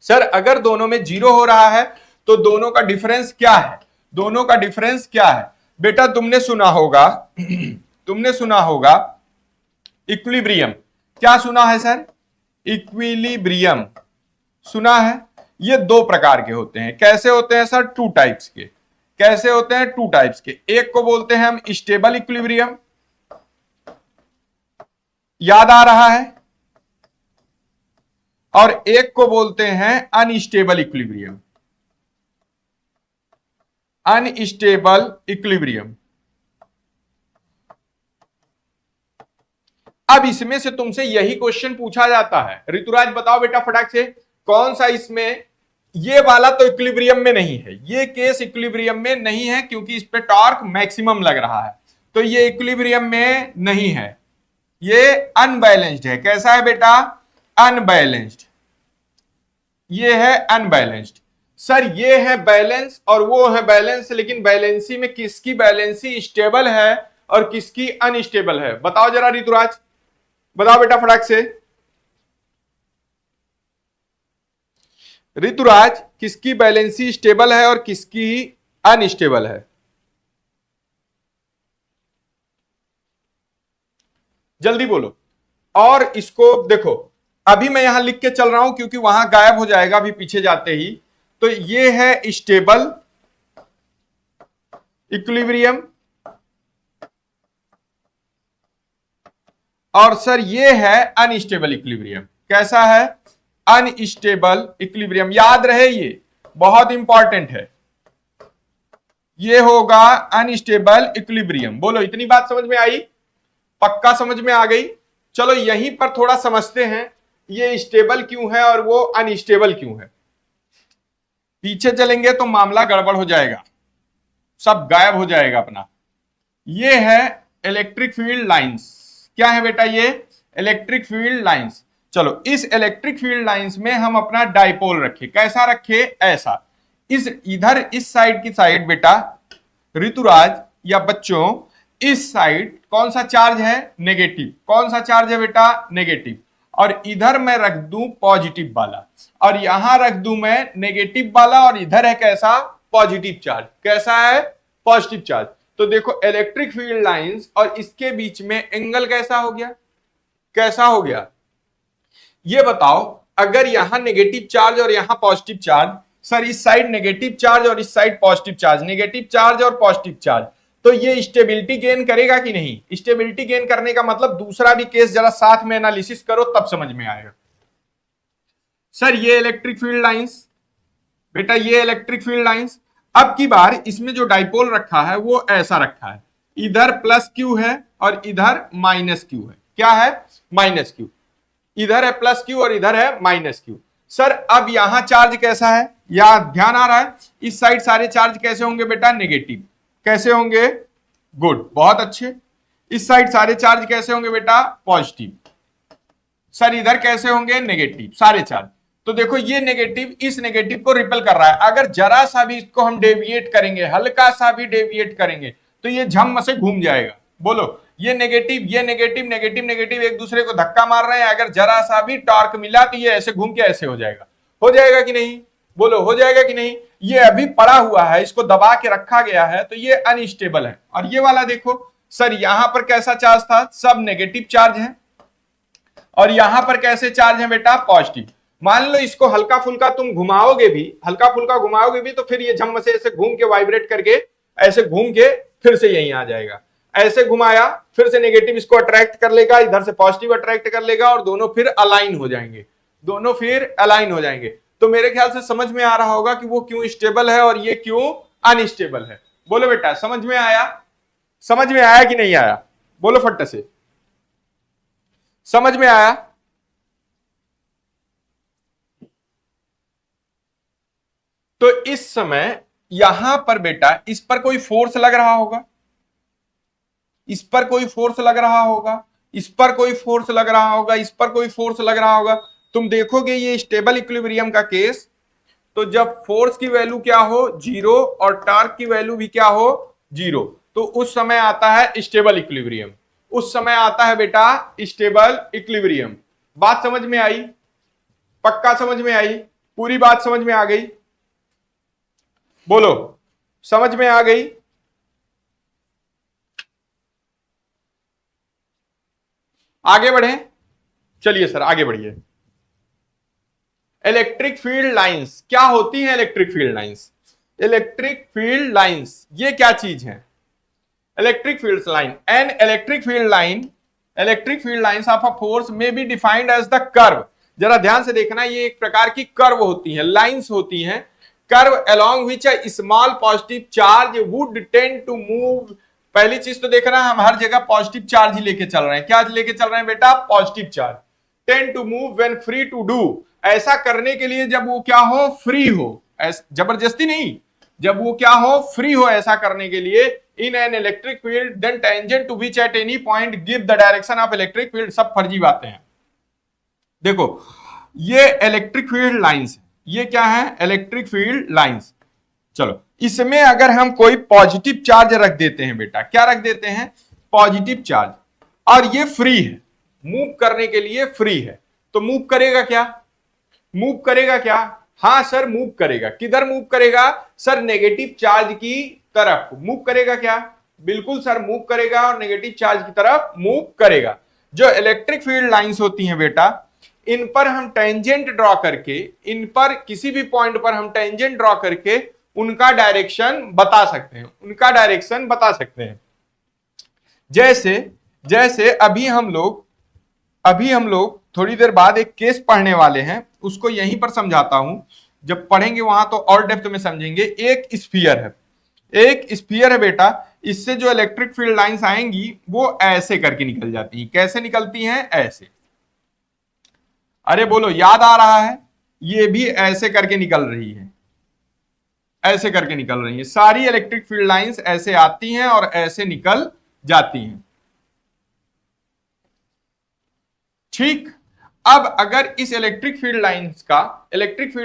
Speaker 1: सर अगर दोनों में 0 हो रहा है तो दोनों का डिफरेंस क्या है, दोनों का डिफरेंस क्या है बेटा, तुमने सुना होगा तुमने सुना होगा इक्विलिब्रियम, क्या सुना है सर, इक्विलिब्रियम सुना है। ये दो प्रकार के होते हैं, कैसे होते हैं सर, टू टाइप्स के, कैसे होते हैं टू टाइप्स के, एक को बोलते हैं हम स्टेबल इक्विलिब्रियम, याद आ रहा है, और एक को बोलते हैं अनस्टेबल इक्विलिब्रियम, अनस्टेबल इक्विलिब्रियम। अब इसमें से तुमसे यही क्वेश्चन पूछा जाता है, ऋतुराज बताओ बेटा फटाक से कौन सा इसमें, ये वाला तो इक्विलिब्रियम में नहीं है, ये केस इक्विलिब्रियम में नहीं है क्योंकि इस पे टॉर्क मैक्सिमम लग रहा है, तो ये इक्विलिब्रियम में नहीं है, ये अनबैलेंस्ड है। कैसा है बेटा, अनबैलेंस्ड, ये है अनबैलेंस्ड। सर ये है बैलेंस और वो है बैलेंस, लेकिन बैलेंसी में किसकी बैलेंसी स्टेबल है और किसकी अनस्टेबल है, बताओ जरा ऋतुराज, बताओ बेटा फटाक से, ऋतुराज किसकी बैलेंसी स्टेबल है और किसकी अनस्टेबल है, जल्दी बोलो। और इसको देखो अभी मैं यहां लिख के चल रहा हूं क्योंकि वहां गायब हो जाएगा अभी पीछे जाते ही। तो ये है स्टेबल इक्विलिब्रियम और सर ये है अनस्टेबल इक्विलिब्रियम। कैसा है, अनस्टेबल इक्विलिब्रियम, याद रहे ये बहुत इंपॉर्टेंट है, ये होगा अनस्टेबल इक्विलिब्रियम। बोलो इतनी बात समझ में आई, पक्का समझ में आ गई। चलो यहीं पर थोड़ा समझते हैं ये स्टेबल क्यों है और वो अनस्टेबल क्यों है, पीछे चलेंगे तो मामला गड़बड़ हो जाएगा, सब गायब हो जाएगा अपना। ये है इलेक्ट्रिक फील्ड लाइंस, क्या है बेटा ये इलेक्ट्रिक फील्ड लाइंस। चलो इस इलेक्ट्रिक फील्ड लाइंस में हम अपना डाइपोल रखे, कैसा रखे ऐसा, इस इधर इस साइड की साइड बेटा ऋतुराज या बच्चों, इस साइड कौन सा चार्ज है नेगेटिव, कौन सा चार्ज है बेटा नेगेटिव, और इधर मैं रख दूं पॉजिटिव वाला और यहां रख दूं मैं नेगेटिव वाला और इधर है कैसा पॉजिटिव चार्ज, कैसा है पॉजिटिव चार्ज। तो देखो इलेक्ट्रिक फील्ड लाइंस और इसके बीच में एंगल कैसा हो गया, कैसा हो गया ये बताओ। अगर यहां नेगेटिव चार्ज और यहां पॉजिटिव चार्ज, सर इस साइड नेगेटिव चार्ज और इस side positive charge, negative charge और पॉजिटिव चार्ज, तो ये स्टेबिलिटी गेन करेगा कि नहीं, स्टेबिलिटी गेन करने का मतलब दूसरा भी केस जरा साथ में एनालिसिस करो तब समझ में आएगा। सर ये इलेक्ट्रिक फील्ड लाइंस, बेटा ये इलेक्ट्रिक फील्ड लाइंस। अब की बार इसमें जो डाइपोल रखा है वो ऐसा रखा है, इधर प्लस क्यू है और इधर माइनस क्यू है। क्या है? Minus Q. इधर है प्लस क्यू और इधर है माइनस क्यू। सर अब यहां चार्ज कैसा है? या ध्यान आ रहा है? इस साइड सारे चार्ज कैसे होंगे बेटा? नेगेटिव। कैसे होंगे? गुड, बहुत अच्छे। इस साइड सारे चार्ज कैसे होंगे बेटा? पॉजिटिव। सर इधर कैसे होंगे? नेगेटिव सारे चार्ज। तो देखो ये नेगेटिव इस नेगेटिव को रिपेल कर रहा है। अगर जरा सा भी इसको हम डेविएट करेंगे, हल्का सा भी डेविएट करेंगे तो ये झम से घूम जाएगा। बोलो, ये नेगेटिव नेगेटिव नेगेटिव एक दूसरे को धक्का मार रहे हैं। अगर जरा सा भी टॉर्क मिला तो ये ऐसे घूम के ऐसे हो जाएगा। हो जाएगा कि नहीं? बोलो, हो जाएगा कि नहीं? ये अभी पड़ा हुआ है, इसको दबा के रखा गया है तो ये अनस्टेबल है। और ये वाला देखो सर, यहां पर कैसा चार्ज था? सब नेगेटिव चार्ज है। और यहां पर कैसे चार्ज है बेटा? पॉजिटिव। मान लो इसको हल्का फुल्का तुम घुमाओगे भी, हल्का फुल्का घुमाओगे भी तो फिर ये झम से ऐसे घूम के वाइब्रेट करके ऐसे घूम के फिर से यहीं आ जाएगा। ऐसे घुमाया फिर से नेगेटिव इसको अट्रैक्ट कर लेगा, इधर से पॉजिटिव अट्रैक्ट कर लेगा और दोनों फिर अलाइन हो जाएंगे। दोनों फिर अलाइन हो जाएंगे। तो मेरे ख्याल से समझ में आ रहा होगा कि वो क्यों स्टेबल है और ये क्यों अनस्टेबल है। बोलो बेटा, समझ में आया? समझ में आया कि नहीं आया? बोलो फट से, समझ में आया? तो इस समय यहां पर बेटा इस पर कोई फोर्स लग रहा होगा, इस पर कोई फोर्स लग रहा होगा, इस पर कोई फोर्स लग रहा होगा, इस पर कोई फोर्स लग रहा होगा। तुम देखोगे ये स्टेबल इक्विलिब्रियम का केस, तो जब फोर्स की वैल्यू क्या हो? जीरो, और टॉर्क की वैल्यू भी क्या हो? जीरो, तो उस समय आता है स्टेबल इक्विलिब्रियम। उस समय आता है बेटा स्टेबल इक्विलिब्रियम। बात समझ में आई? पक्का समझ में आई? पूरी बात समझ में आ गई? बोलो, समझ में आ गई? आगे बढ़े, चलिए सर आगे बढ़िए। इलेक्ट्रिक फील्ड लाइंस क्या होती हैं? Electric field lines, electric field lines ये क्या चीज है? Electric field line, an electric field line, electric field lines of a force में be defined as the curve. जरा ध्यान से देखना, ये एक प्रकार की कर्व होती है, लाइंस होती हैं। Curve along which a small positive charge would tend to move. पहली चीज तो देखना, हम हर जगह पॉजिटिव चार्ज ही लेके चल रहे हैं। क्या लेके चल रहे हैं बेटा? Positive charge. Tend to move when free to do, ऐसा करने के लिए जब वो क्या हो? फ्री हो, जबरदस्ती नहीं, जब वो क्या हो? फ्री हो ऐसा करने के लिए। In an electric field then tangent to which at any point give the direction of electric field. सब फर्जी बातें हैं। देखो ये इलेक्ट्रिक फील्ड लाइंस, ये क्या है? Electric field lines. चलो इसमें अगर हम कोई पॉजिटिव चार्ज रख देते हैं बेटा, क्या रख देते हैं? पॉजिटिव चार्ज, और ये फ्री है, मूव करने के लिए फ्री है, तो मूव करेगा क्या? मूव करेगा क्या? हाँ सर मूव करेगा। किधर मूव करेगा? सर नेगेटिव चार्ज की तरफ मूव करेगा। क्या? बिल्कुल सर मूव करेगा और नेगेटिव चार्ज की तरफ मूव करेगा। जो इलेक्ट्रिक फील्ड लाइंस होती हैं बेटा, इन पर हम टेंजेंट ड्रॉ करके, इन पर किसी भी पॉइंट पर हम टेंजेंट ड्रॉ करके उनका डायरेक्शन बता सकते हैं, उनका डायरेक्शन बता सकते हैं। जैसे जैसे अभी हम लोग थोड़ी देर बाद एक केस पढ़ने वाले हैं, उसको यहीं पर समझाता हूं। जब पढ़ेंगे वहां तो और डेप्थ में समझेंगे। एक स्फीयर है, एक स्फीयर है बेटा, इससे जो इलेक्ट्रिक फील्ड लाइंस आएंगी वो ऐसे करके निकल जाती हैं। कैसे निकलती हैं? ऐसे। अरे बोलो, याद आ रहा है? ये भी ऐसे करके निकल रही है, ऐसे करके निकल रही है। सारी इलेक्ट्रिक फील्ड लाइंस ऐसे आती हैं और ऐसे निकल जाती हैं। ठीक। अब अगर इस इलेक्ट्रिक फील्ड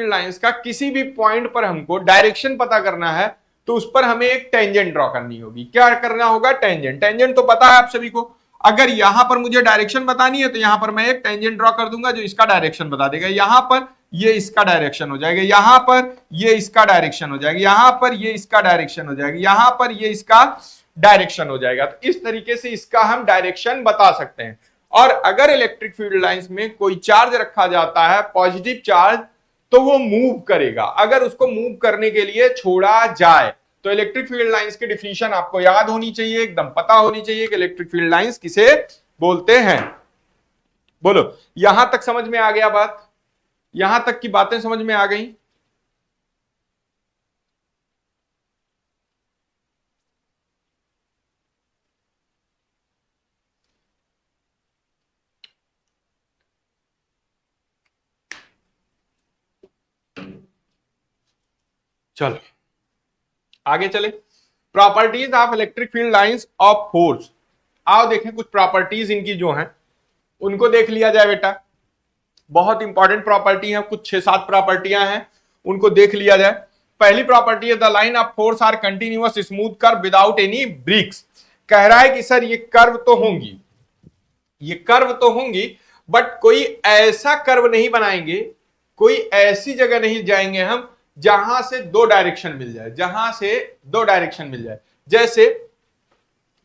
Speaker 1: लाइंस का किसी भी पॉइंट पर हमको डायरेक्शन पता करना है तो उस पर हमें एक टेंजेंट ड्रॉ करनी होगी। क्या करना होगा? टेंजेंट। टेंजेंट तो पता है आप सभी को। अगर यहां पर मुझे डायरेक्शन बतानी है तो यहां पर मैं एक टेंजेंट ड्रॉ कर दूंगा जो इसका डायरेक्शन बता देगा। यहां पर ये इसका डायरेक्शन हो जाएगा, यहां पर ये इसका डायरेक्शन हो जाएगा, यहां पर ये इसका डायरेक्शन हो जाएगा, यहां पर ये इसका डायरेक्शन हो जाएगा। तो इस तरीके से इसका हम डायरेक्शन बता सकते हैं। और अगर इलेक्ट्रिक फील्ड लाइंस में कोई चार्ज रखा जाता है, पॉजिटिव चार्ज, तो वो मूव करेगा। अगर उसको मूव करने के लिए छोड़ा जाए तो इलेक्ट्रिक फील्ड लाइंस की डिफिनीशन आपको याद होनी चाहिए, एकदम पता होनी चाहिए कि इलेक्ट्रिक फील्ड लाइंस किसे बोलते हैं। बोलो, यहां तक समझ में आ गया बात? यहां तक की बातें समझ में आ गई? चलो आगे चले। Properties of electric field lines of force. आओ देखें कुछ प्रॉपर्टीज इनकी जो हैं उनको देख लिया जाए बेटा। बहुत इंपॉर्टेंट प्रॉपर्टी है, कुछ 6-7 प्रॉपर्टियां हैं, उनको देख लिया जाए। पहली प्रॉपर्टी है the line of force are continuous smooth curve without any breaks. कह रहा है कि सर ये कर्व तो होंगी, ये कर्व तो होंगी, बट कोई ऐसा कर्व नहीं बनाएंगे, कोई ऐसी जगह नहीं जाएंगे हम जहां से दो डायरेक्शन मिल जाए, जहां से दो डायरेक्शन मिल जाए। जैसे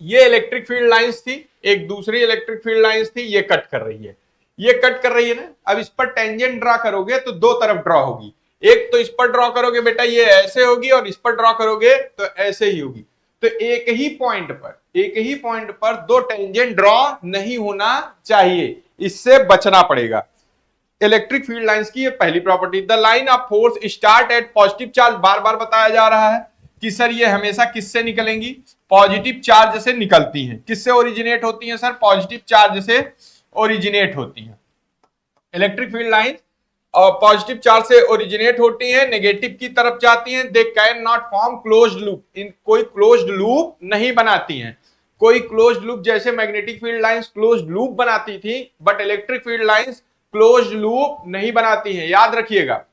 Speaker 1: ये इलेक्ट्रिक फील्ड लाइंस थी, एक दूसरी इलेक्ट्रिक फील्ड लाइंस थी, ये कट कर रही है, ये कट कर रही है ना। अब इस पर टेंजेंट ड्रॉ करोगे तो दो तरफ ड्रॉ होगी, एक तो इस पर ड्रॉ करोगे बेटा ये ऐसे होगी, और इस पर ड्रॉ करोगे तो ऐसे ही होगी। तो एक ही पॉइंट पर दो टेंजेंट ड्रॉ नहीं होना चाहिए, इससे बचना पड़ेगा। इलेक्ट्रिक फील्ड लाइंस की ये पहली property. The line of force start at positive charge. बार बार बताया जा रहा है कि सर ये हमेशा किससे निकलेंगी? पॉजिटिव चार्ज से निकलती हैं। किससे ओरिजिनेट होती हैं सर? पॉजिटिव चार्ज से ओरिजिनेट होती हैं। इलेक्ट्रिक फील्ड लाइन और पॉजिटिव चार्ज से ओरिजिनेट होती हैं, नेगेटिव की तरफ जाती हैं। They can not form closed loop. इन कोई क्लोज्ड लूप नहीं बनाती हैं, कोई क्लोज्ड लूप। जैसे magnetic field lines closed loop बनाती थी, but electric field lines closed loop नहीं बनाती हैं, याद रखिएगा।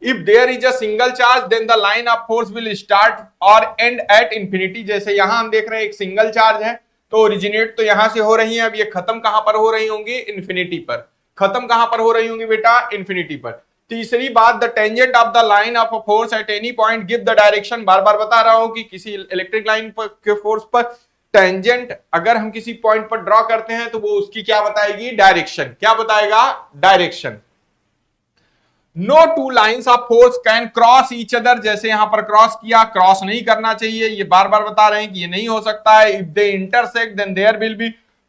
Speaker 1: If there is a single charge then the line of force will start और एंड एट इंफिनिटी। जैसे यहां हम देख रहे हैं एक सिंगल चार्ज है, तो ओरिजिनेट तो यहां से हो रही है, अब ये खत्म कहां पर हो रही होंगी? इन्फिनिटी पर। खत्म कहां पर हो रही होंगी बेटा? इन्फिनिटी पर। तीसरी बात, the tangent of the line of a force at any point give the direction. बार बार बता रहा हूं कि किसी इलेक्ट्रिक लाइन पर के फोर्स पर टेंजेंट अगर हम किसी पॉइंट पर ड्रॉ करते हैं तो वो उसकी क्या बताएगी? डायरेक्शन। क्या बताएगा? Direction. No two lines of force can cross each other. जैसे यहां पर क्रॉस किया, क्रॉस नहीं करना चाहिए, ये बार बार बता रहे हैं कि ये नहीं हो सकता है। If they intersect then there will be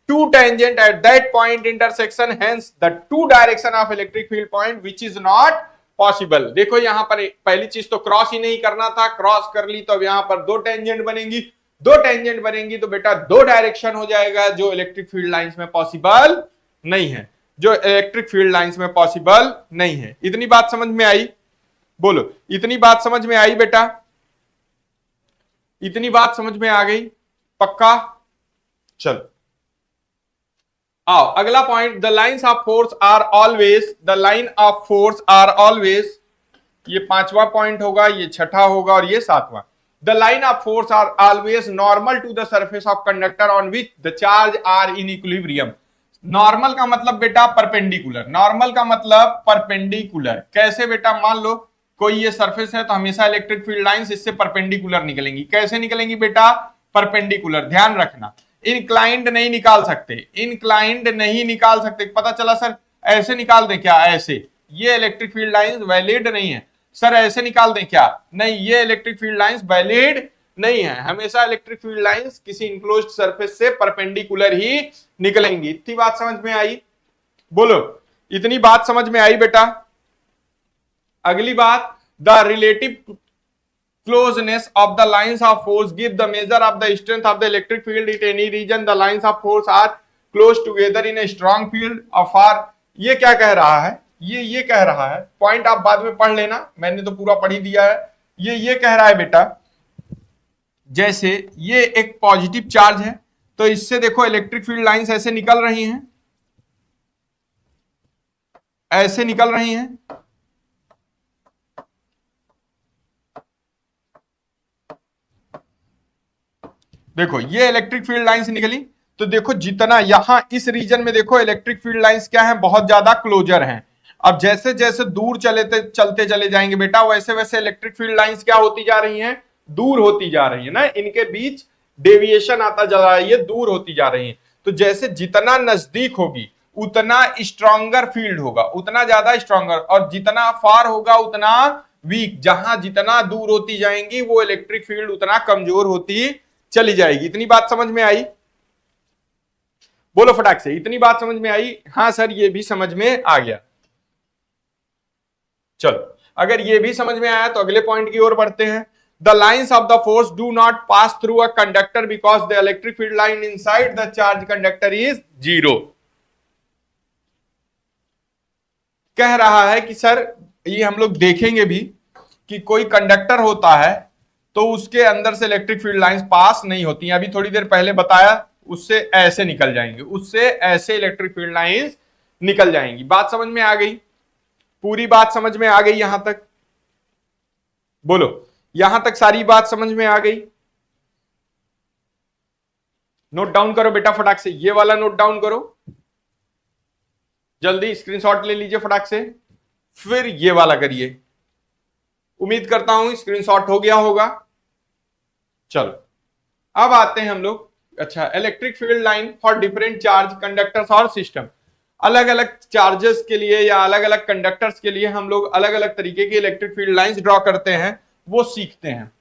Speaker 1: two tangent at that point intersection, hence the two direction of electric field point which is not possible. देखो यहां पर पहली चीज तो क्रॉस ही नहीं करना था, क्रॉस कर ली तो अब यहां पर दो टेंजेंट बनेंगी, दो टेंजेंट बनेंगी तो बेटा दो डायरेक्शन हो जाएगा, जो इलेक्ट्रिक फील्ड लाइंस में पॉसिबल नहीं है, जो इलेक्ट्रिक फील्ड लाइंस में पॉसिबल नहीं है। इतनी बात समझ में आई? बोलो, इतनी बात समझ में आई बेटा? इतनी बात समझ में आ गई? पक्का? चलो आओ अगला point. The lines of force are always, the line of force are always, ये पांचवा पॉइंट होगा, ये छठा होगा और ये सातवां। The line of force are always normal to the surface of conductor on which the charge are in equilibrium. Normal का मतलब बेटा परपेंडिकुलर, नॉर्मल का मतलब परपेंडिकुलर। कैसे बेटा? मान लो कोई ये सरफेस है तो हमेशा इलेक्ट्रिक फील्ड लाइंस इससे परपेंडिकुलर निकलेंगी। कैसे निकलेंगी बेटा? परपेंडिकुलर। ध्यान रखना, इनक्लाइंड नहीं निकाल सकते, इनक्लाइंड नहीं निकाल सकते। पता चला सर ऐसे निकाल दें क्या? ऐसे ये इलेक्ट्रिक फील्ड लाइंस वैलिड नहीं है। सर ऐसे निकाल दें क्या? नहीं, ये इलेक्ट्रिक फील्ड लाइंस वैलिड नहीं है। हमेशा इलेक्ट्रिक फील्ड लाइंस किसी इनक्लोज्ड सरफेस से परपेंडिकुलर ही निकलेंगी। इतनी बात समझ में आई? बोलो, इतनी बात समझ में आई बेटा? अगली बात, the relative closeness of the lines of force give the measure of the strength of the electric field at any region. The lines of force are close together in a strong field of far. ये क्या कह रहा है? ये कह रहा है, point आप बाद में पढ़ लेना, मैंने तो पूरा पढ़ ही दिया है। ये कह रहा है बेटा, जैसे ये एक पॉजिटिव चार्ज है तो इससे देखो इलेक्ट्रिक फील्ड लाइंस ऐसे निकल रही हैं, ऐसे निकल रही हैं। देखो ये इलेक्ट्रिक फील्ड लाइंस निकली, तो देखो जितना यहां इस रीजन में देखो इलेक्ट्रिक फील्ड लाइंस क्या है? बहुत ज्यादा क्लोजर हैं। अब जैसे जैसे दूर चलते चले जाएंगे बेटा, वैसे वैसे इलेक्ट्रिक फील्ड लाइंस क्या होती जा रही हैं? दूर होती जा रही है ना, इनके बीच डेविएशन आता जा रहा है, ये दूर होती जा रही है। तो जैसे जितना नजदीक होगी उतना स्ट्रॉन्गर फील्ड होगा, उतना ज्यादा स्ट्रॉन्गर, और जितना फार होगा उतना वीक। जहां जितना दूर होती जाएंगी वो इलेक्ट्रिक फील्ड उतना कमजोर होती चली जाएगी। इतनी बात समझ में आई? बोलो फटाक से, इतनी बात समझ में आई? हाँ सर ये भी समझ में आ गया। चलो, अगर ये भी समझ में आया तो अगले पॉइंट की ओर बढ़ते हैं। The lines of the force do not pass through a conductor because the electric field line inside the charge conductor is zero. कह रहा है कि सर, ये हम लोग देखेंगे भी कि कोई कंडक्टर होता है तो उसके अंदर से इलेक्ट्रिक फील्ड लाइंस पास नहीं होती। अभी थोड़ी देर पहले बताया, उससे ऐसे निकल जाएंगे, उससे ऐसे इलेक्ट्रिक फील्ड लाइंस निकल जाएंगी। बात समझ में आ गई? पूरी बात समझ में आ गई यहां तक? बोलो, यहां तक सारी बात समझ में आ गई? नोट डाउन करो बेटा फटाक से, ये वाला नोट डाउन करो, जल्दी स्क्रीनशॉट ले लीजिए फटाक से, फिर ये वाला करिए। उम्मीद करता हूं स्क्रीनशॉट हो गया होगा। चलो, अब आते हैं हम लोग। अच्छा, electric field line for different charge conductors और सिस्टम। अलग अलग चार्जेस के लिए या अलग अलग कंडक्टर्स के लिए हम लोग अलग अलग तरीके की इलेक्ट्रिक फील्ड लाइंस ड्रॉ करते हैं, वो सीखते हैं।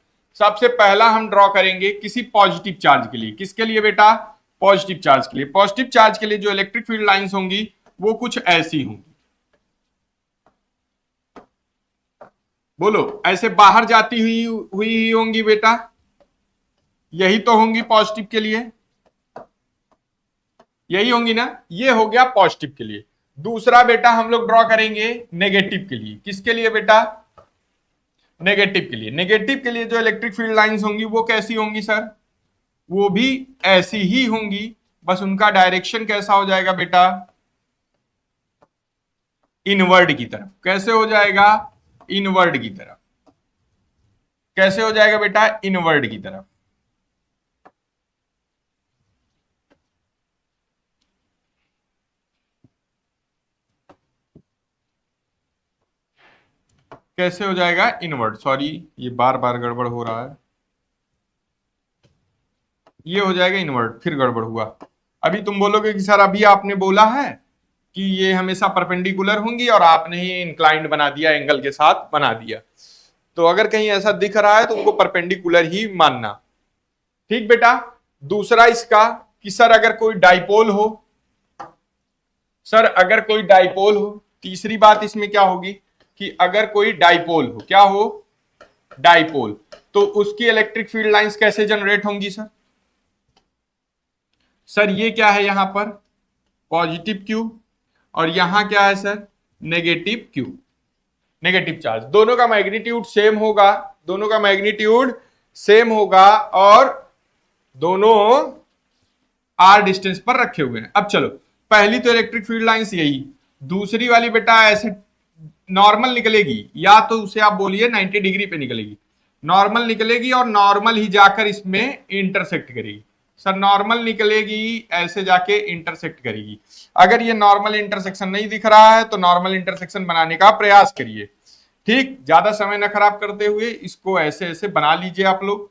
Speaker 1: सबसे पहला हम ड्रॉ करेंगे किसी पॉजिटिव चार्ज के लिए। किसके लिए बेटा? पॉजिटिव चार्ज के लिए। पॉजिटिव चार्ज के लिए जो इलेक्ट्रिक फील्ड लाइंस होंगी वो कुछ ऐसी होंगी। बोलो, ऐसे बाहर जाती हुई होंगी बेटा, यही तो होंगी पॉजिटिव के लिए, यही होंगी ना। ये हो गया पॉजिटिव के लिए। दूसरा बेटा हम लोग ड्रॉ करेंगे नेगेटिव के लिए। किसके लिए बेटा? नेगेटिव के लिए। नेगेटिव के लिए जो इलेक्ट्रिक फील्ड लाइंस होंगी वो कैसी होंगी सर? वो भी ऐसी ही होंगी, बस उनका डायरेक्शन कैसा हो जाएगा बेटा? इनवर्ड की तरफ। कैसे हो जाएगा? इनवर्ड की तरफ। कैसे हो जाएगा बेटा? इनवर्ड की तरफ। कैसे हो जाएगा? इनवर्ड। सॉरी, ये बार बार गड़बड़ हो रहा है। ये हो जाएगा इनवर्ड, फिर गड़बड़ हुआ। अभी तुम बोलोगे कि सर अभी आपने बोला है कि ये हमेशा परपेंडिकुलर होंगी और आपने ही इंक्लाइंड बना दिया, एंगल के साथ बना दिया। तो अगर कहीं ऐसा दिख रहा है तो उनको परपेंडिकुलर ही मानना। ठीक बेटा। दूसरा इसका कि सर अगर कोई डाइपोल हो, सर अगर कोई डाइपोल हो। तीसरी बात इसमें क्या होगी कि अगर कोई डाइपोल हो, क्या हो? डाइपोल, तो उसकी इलेक्ट्रिक फील्ड लाइंस कैसे जनरेट होंगी सर? सर ये क्या है यहां पर? पॉजिटिव क्यू, और यहां क्या है sir? Negative Q. Negative charge. दोनों का मैग्नीट्यूड सेम होगा, दोनों का मैग्नीट्यूड सेम होगा, और दोनों आर डिस्टेंस पर रखे हुए हैं। अब चलो, पहली तो इलेक्ट्रिक फील्ड लाइंस यही। दूसरी वाली बेटा ऐसे नॉर्मल निकलेगी, या तो उसे आप बोलिए 90 डिग्री पे निकलेगी। नॉर्मल निकलेगी और नॉर्मल ही जाकर इसमें इंटरसेक्ट करेगी। सर नॉर्मल निकलेगी, ऐसे जाके इंटरसेक्ट करेगी। अगर ये नॉर्मल इंटरसेक्शन नहीं दिख रहा है तो नॉर्मल इंटरसेक्शन बनाने का प्रयास करिए। ठीक, ज्यादा समय न खराब करते हुए इसको ऐसे ऐसे बना लीजिए आप लोग।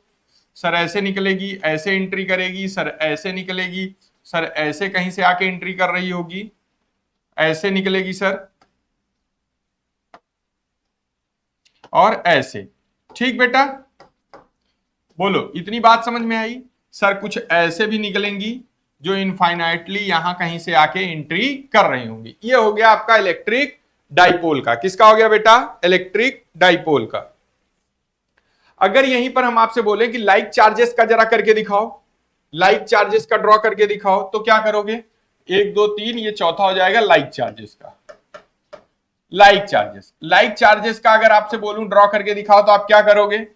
Speaker 1: सर ऐसे निकलेगी, ऐसे एंट्री करेगी, सर ऐसे निकलेगी, सर ऐसे कहीं से आके एंट्री कर रही होगी, ऐसे निकलेगी सर, और ऐसे। ठीक बेटा, बोलो इतनी बात समझ में आई? सर कुछ ऐसे भी निकलेंगी जो इनफाइनाइटली यहां कहीं से आके एंट्री कर रही होंगी। ये हो गया आपका इलेक्ट्रिक डाइपोल का। किसका हो गया बेटा? इलेक्ट्रिक डाइपोल का। अगर यहीं पर हम आपसे बोले कि लाइक चार्जेस का जरा करके दिखाओ, लाइक चार्जेस का ड्रॉ करके दिखाओ, तो क्या करोगे? 1 2 3, ये चौथा हो जाएगा लाइक चार्जेस का। लाइक चार्जेस, लाइक चार्जेस का अगर आपसे बोलूं ड्रॉ करके दिखाओ तो आप क्या करोगे?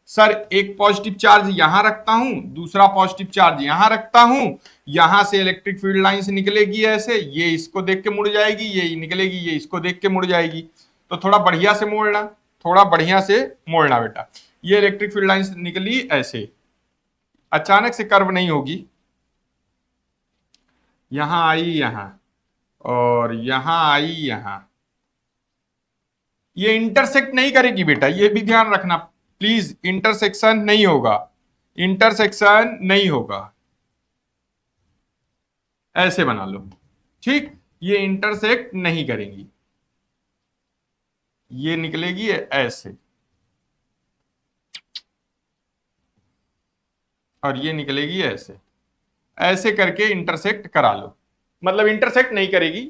Speaker 1: सर एक पॉजिटिव चार्ज यहां रखता हूं, दूसरा पॉजिटिव चार्ज यहां रखता हूं, यहां से इलेक्ट्रिक फील्ड लाइंस निकलेगी ऐसे, ये इसको देख के मुड़ जाएगी, ये निकलेगी, ये इसको देख के मुड़ जाएगी। तो थोड़ा बढ़िया से मोड़ना, थोड़ा बढ़िया से मोड़ना बेटा। ये इलेक्ट्रिक फील्ड लाइंस निकली ऐसे, अचानक से कर्व नहीं होगी। यहां आई यहां, और यहां आई यहां। ये इंटरसेक्ट नहीं करेगी बेटा, ये भी ध्यान रखना प्लीज। इंटरसेक्शन नहीं होगा, इंटरसेक्शन नहीं होगा। ऐसे बना लो। ठीक, ये इंटरसेक्ट नहीं करेंगी, ये निकलेगी ऐसे, और ये निकलेगी ऐसे। ऐसे करके इंटरसेक्ट करा लो। मतलब इंटरसेक्ट नहीं करेगी,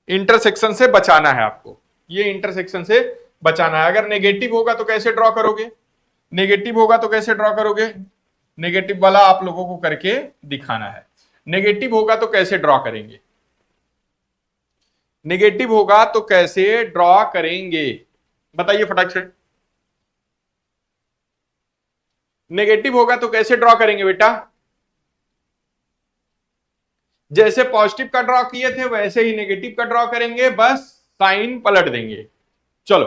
Speaker 1: इंटरसेक्शन से बचाना है आपको, ये इंटरसेक्शन से बचाना है। अगर नेगेटिव होगा तो कैसे ड्रॉ करोगे, नेगेटिव होगा तो कैसे ड्रॉ करोगे, नेगेटिव वाला आप लोगों को करके दिखाना है। नेगेटिव होगा तो कैसे ड्रॉ करेंगे, नेगेटिव होगा तो कैसे ड्रॉ करेंगे, बताइए फटाक से। नेगेटिव होगा तो कैसे ड्रॉ करेंगे बेटा, जैसे पॉजिटिव का ड्रॉ किए थे वैसे ही नेगेटिव का ड्रॉ करेंगे, बस साइन पलट देंगे। चलो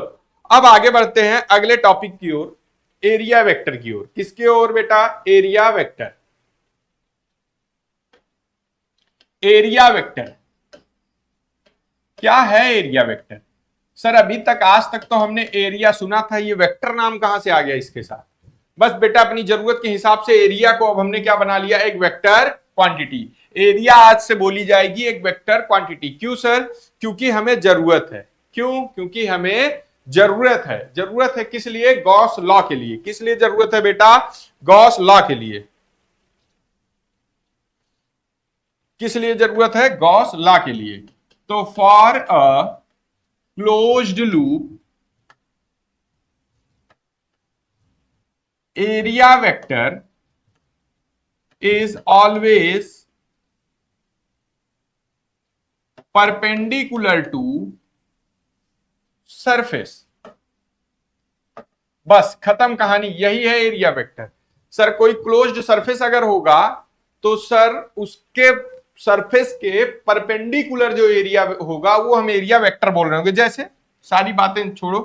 Speaker 1: अब आगे बढ़ते हैं अगले टॉपिक की ओर, एरिया वेक्टर की ओर। किसकी ओर बेटा, एरिया वेक्टर। एरिया वेक्टर क्या है, एरिया वेक्टर? सर अभी तक आज तक तो हमने एरिया सुना था, ये वेक्टर नाम कहां से आ गया इसके साथ? बस बेटा अपनी जरूरत के हिसाब से एरिया को अब हमने क्या बना लिया, एक वेक्टर क्वांटिटी। एरिया आज से बोली जाएगी एक वेक्टर क्वांटिटी। क्यों सर? क्योंकि हमें जरूरत है। क्यों? क्योंकि हमें जरूरत है। जरूरत है किस लिए? गॉस लॉ के लिए। किस लिए जरूरत है बेटा? गॉस लॉ के लिए। किस लिए जरूरत है? गॉस लॉ के लिए। तो for a closed loop area vector is always perpendicular to surface। बस खत्म कहानी, यही है एरिया वेक्टर। सर कोई क्लोज्ड सरफेस अगर होगा तो सर उसके सरफेस के परपेंडिकुलर जो एरिया होगा वो हम एरिया वेक्टर बोल रहे होंगे। जैसे सारी बातें छोड़ो,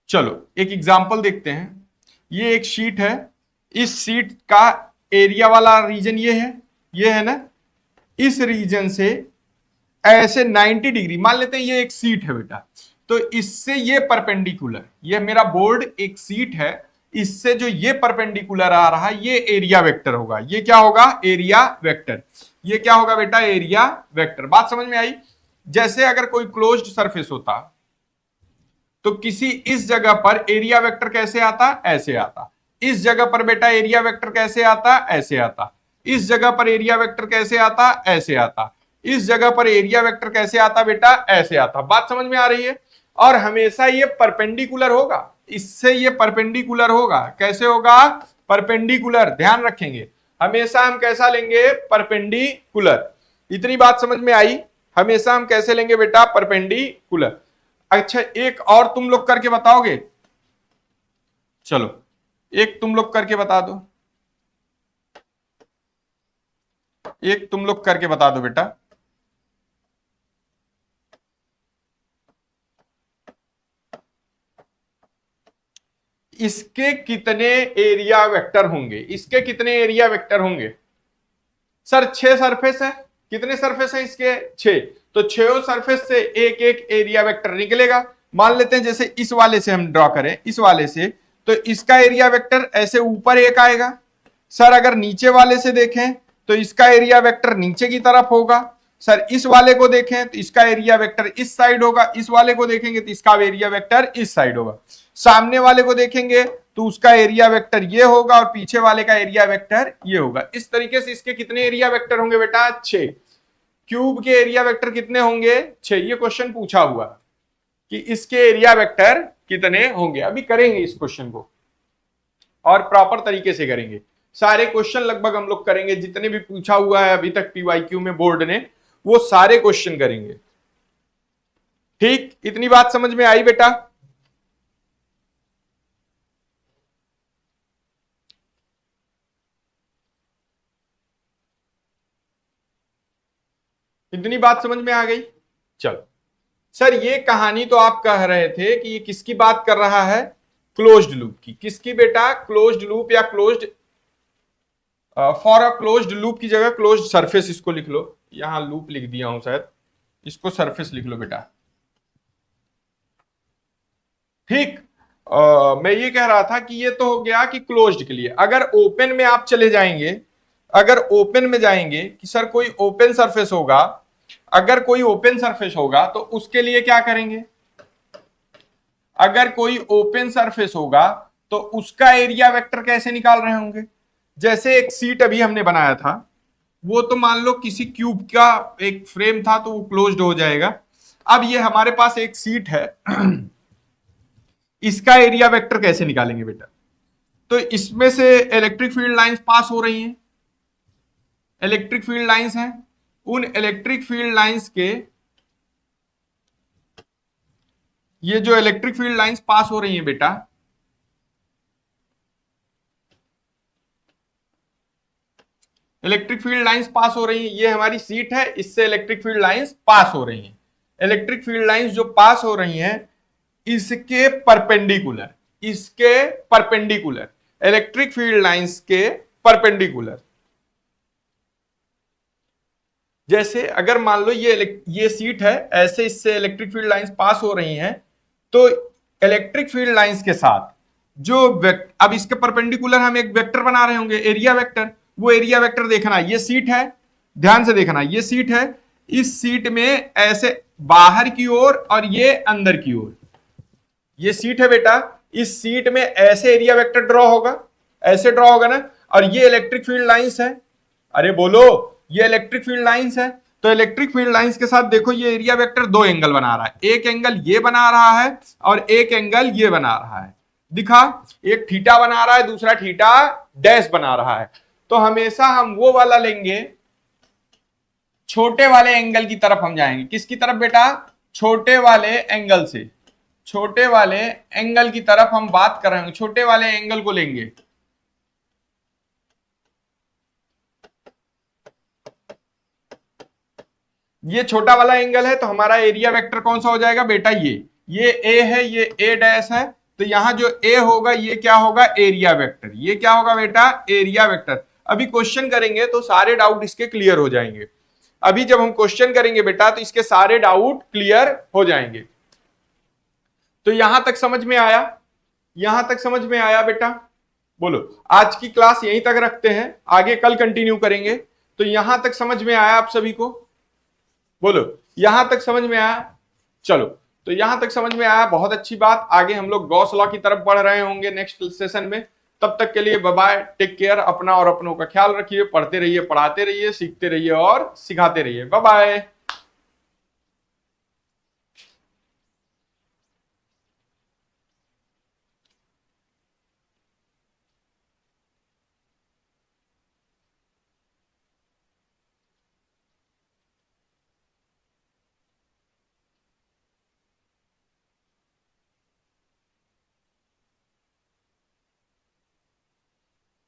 Speaker 1: चलो एक एग्जांपल देखते हैं। ये एक शीट है, इस शीट का एरिया वाला रीजन ये है ना, इस रीजन से ऐसे 90 डिग्री मान लेते हैं, ये एक शीट है बेटा, तो इससे ये परपेंडिकुलर, ये मेरा बोर्ड एक शीट है, इससे जो ये परपेंडिकुलर आ रहा है ये एरिया वेक्टर होगा। ये क्या होगा? Area vector. ये क्या होगा बेटा? Area vector. बात समझ में आई? जैसे अगर कोई क्लोज्ड सरफेस होता तो किसी इस जगह पर एरिया वेक्टर कैसे आता? ऐसे आता। इस जगह पर बेटा एरिया वेक्टर कैसे आता? ऐसे आता। इस जगह पर एरिया वेक्टर कैसे आता? ऐसे आता। इस जगह पर एरिया वेक्टर कैसे आता बेटा? ऐसे आता। बात समझ में आ रही है? और हमेशा ये परपेंडिकुलर होगा, इससे ये परपेंडिकुलर होगा। कैसे होगा? परपेंडिकुलर। ध्यान रखेंगे हमेशा हम कैसा लेंगे? परपेंडिकुलर। इतनी बात समझ में आई? हमेशा हम कैसे लेंगे बेटा? परपेंडिकुलर। अच्छा एक और तुम लोग करके बताओगे? चलो एक तुम लोग करके बता दो, एक तुम लोग करके बता दो बेटा। इसके कितने एरिया वेक्टर होंगे? इसके कितने एरिया वेक्टर होंगे? सर 6 सरफेस है। कितने सरफेस है इसके? 6। तो 6 सरफेस से एक एक एरिया वेक्टर निकलेगा। मान लेते हैं जैसे इस वाले से हम ड्रॉ करें, इस वाले से, तो इसका एरिया वेक्टर ऐसे ऊपर एक आएगा। सर अगर नीचे वाले से देखें तो इसका एरिया वेक्टर नीचे की तरफ होगा। सर इस वाले को देखें तो इसका एरिया वेक्टर इस साइड होगा। इस वाले को देखेंगे तो इसका एरिया वेक्टर इस साइड होगा। सामने वाले को देखेंगे तो उसका एरिया वेक्टर ये होगा और पीछे वाले का एरिया वेक्टर ये होगा। इस तरीके से इसके कितने एरिया वेक्टर होंगे बेटा? 6। क्यूब के एरिया वेक्टर कितने होंगे? 6। ये क्वेश्चन पूछा हुआ कि इसके एरिया वेक्टर कितने होंगे। अभी करेंगे इस क्वेश्चन को और प्रॉपर तरीके से करेंगे। सारे क्वेश्चन लगभग हम लोग करेंगे, जितने भी पूछा हुआ है अभी तक पीवाईक्यू में बोर्ड ने, वो सारे क्वेश्चन करेंगे। ठीक, इतनी बात समझ में आई बेटा? इतनी बात समझ में आ गई? चलो सर ये कहानी तो आप कह रहे थे कि ये किसकी बात कर रहा है? क्लोज्ड लूप की। किसकी बेटा? क्लोज्ड लूप या closed, for a closed loop की जगह क्लोज्ड सरफेस इसको लिख लो। यहां लूप लिख दिया हूं शायद, इसको सरफेस लिख लो बेटा। ठीक, मैं ये कह रहा था कि ये तो हो गया कि क्लोज्ड के लिए। अगर ओपन में आप चले जाएंगे, अगर ओपन में जाएंगे कि सर कोई ओपन सरफेस होगा, अगर कोई ओपन सरफेस होगा तो उसके लिए क्या करेंगे? अगर कोई ओपन सरफेस होगा तो उसका एरिया वेक्टर कैसे निकाल रहे होंगे? जैसे एक सीट अभी हमने बनाया था, वो तो मान लो किसी क्यूब का एक फ्रेम था तो वो क्लोज्ड हो जाएगा। अब ये हमारे पास एक सीट है, इसका एरिया वेक्टर कैसे निकालेंगे बेटा? तो इसमें से इलेक्ट्रिक फील्ड लाइंस पास हो रही हैं, इलेक्ट्रिक फील्ड लाइंस हैं, उन इलेक्ट्रिक फील्ड लाइंस के, ये जो इलेक्ट्रिक फील्ड लाइंस पास हो रही हैं बेटा, इलेक्ट्रिक फील्ड लाइंस पास हो रही हैं, ये हमारी सीट है, इससे इलेक्ट्रिक फील्ड लाइंस पास हो रही हैं। इलेक्ट्रिक फील्ड लाइंस जो पास हो रही हैं इसके परपेंडिकुलर, इसके परपेंडिकुलर, इलेक्ट्रिक फील्ड लाइंस के परपेंडिकुलर। जैसे अगर मान लो ये सीट है, ऐसे इससे इलेक्ट्रिक फील्ड लाइंस पास हो रही हैं, तो इलेक्ट्रिक फील्ड लाइंस के साथ जो अब इसके परपेंडिकुलर हम एक वेक्टर बना रहे होंगे, एरिया वेक्टर। वो एरिया वेक्टर देखना, ये सीट है, ध्यान से देखना, ये सीट है, इस सीट में ऐसे बाहर की ओर और ये अंदर की ओर, ये सीट है बेटा, इस सीट में ऐसे एरिया वेक्टर ड्रॉ होगा, ऐसे ड्रॉ होगा ना, और ये इलेक्ट्रिक फील्ड लाइंस है। अरे बोलो, ये इलेक्ट्रिक फील्ड लाइंस है। तो इलेक्ट्रिक फील्ड लाइंस के साथ देखो ये एरिया वेक्टर दो एंगल बना रहा है, एक एंगल ये बना रहा है और एक एंगल ये बना रहा है। दिखा, एक थीटा बना रहा है, दूसरा थीटा डैश बना रहा है। तो हमेशा हम वो वाला लेंगे, छोटे वाले एंगल की तरफ हम जाएंगे। किसकी तरफ बेटा? छोटे वाले एंगल से, छोटे वाले एंगल की तरफ हम बात कर रहे हैं, छोटे वाले एंगल को लेंगे। ये छोटा वाला एंगल है, तो हमारा एरिया वेक्टर कौन सा हो जाएगा बेटा? ये ए है, ये ए डैश है, तो यहां जो ए होगा ये क्या होगा? Area vector. ये क्या होगा बेटा? Area vector. अभी क्वेश्चन करेंगे तो सारे डाउट इसके क्लियर हो जाएंगे। अभी जब हम क्वेश्चन करेंगे बेटा तो इसके सारे डाउट क्लियर हो जाएंगे। तो यहां तक समझ में आया? यहां तक समझ में आया बेटा? बोलो, आज की क्लास यहीं तक रखते हैं, आगे कल कंटिन्यू करेंगे। तो यहां तक समझ में आया आप सभी को? बोलो, यहां तक समझ में आया? चलो, तो यहां तक समझ में आया, बहुत अच्छी बात। आगे हम लोग गॉस लॉ की तरफ बढ़ रहे होंगे नेक्स्ट सेशन में। तब तक के लिए बाय बाय, टेक केयर, अपना और अपनों का ख्याल रखिए, पढ़ते रहिए, पढ़ाते रहिए, सीखते रहिए और सिखाते रहिए। Bye bye.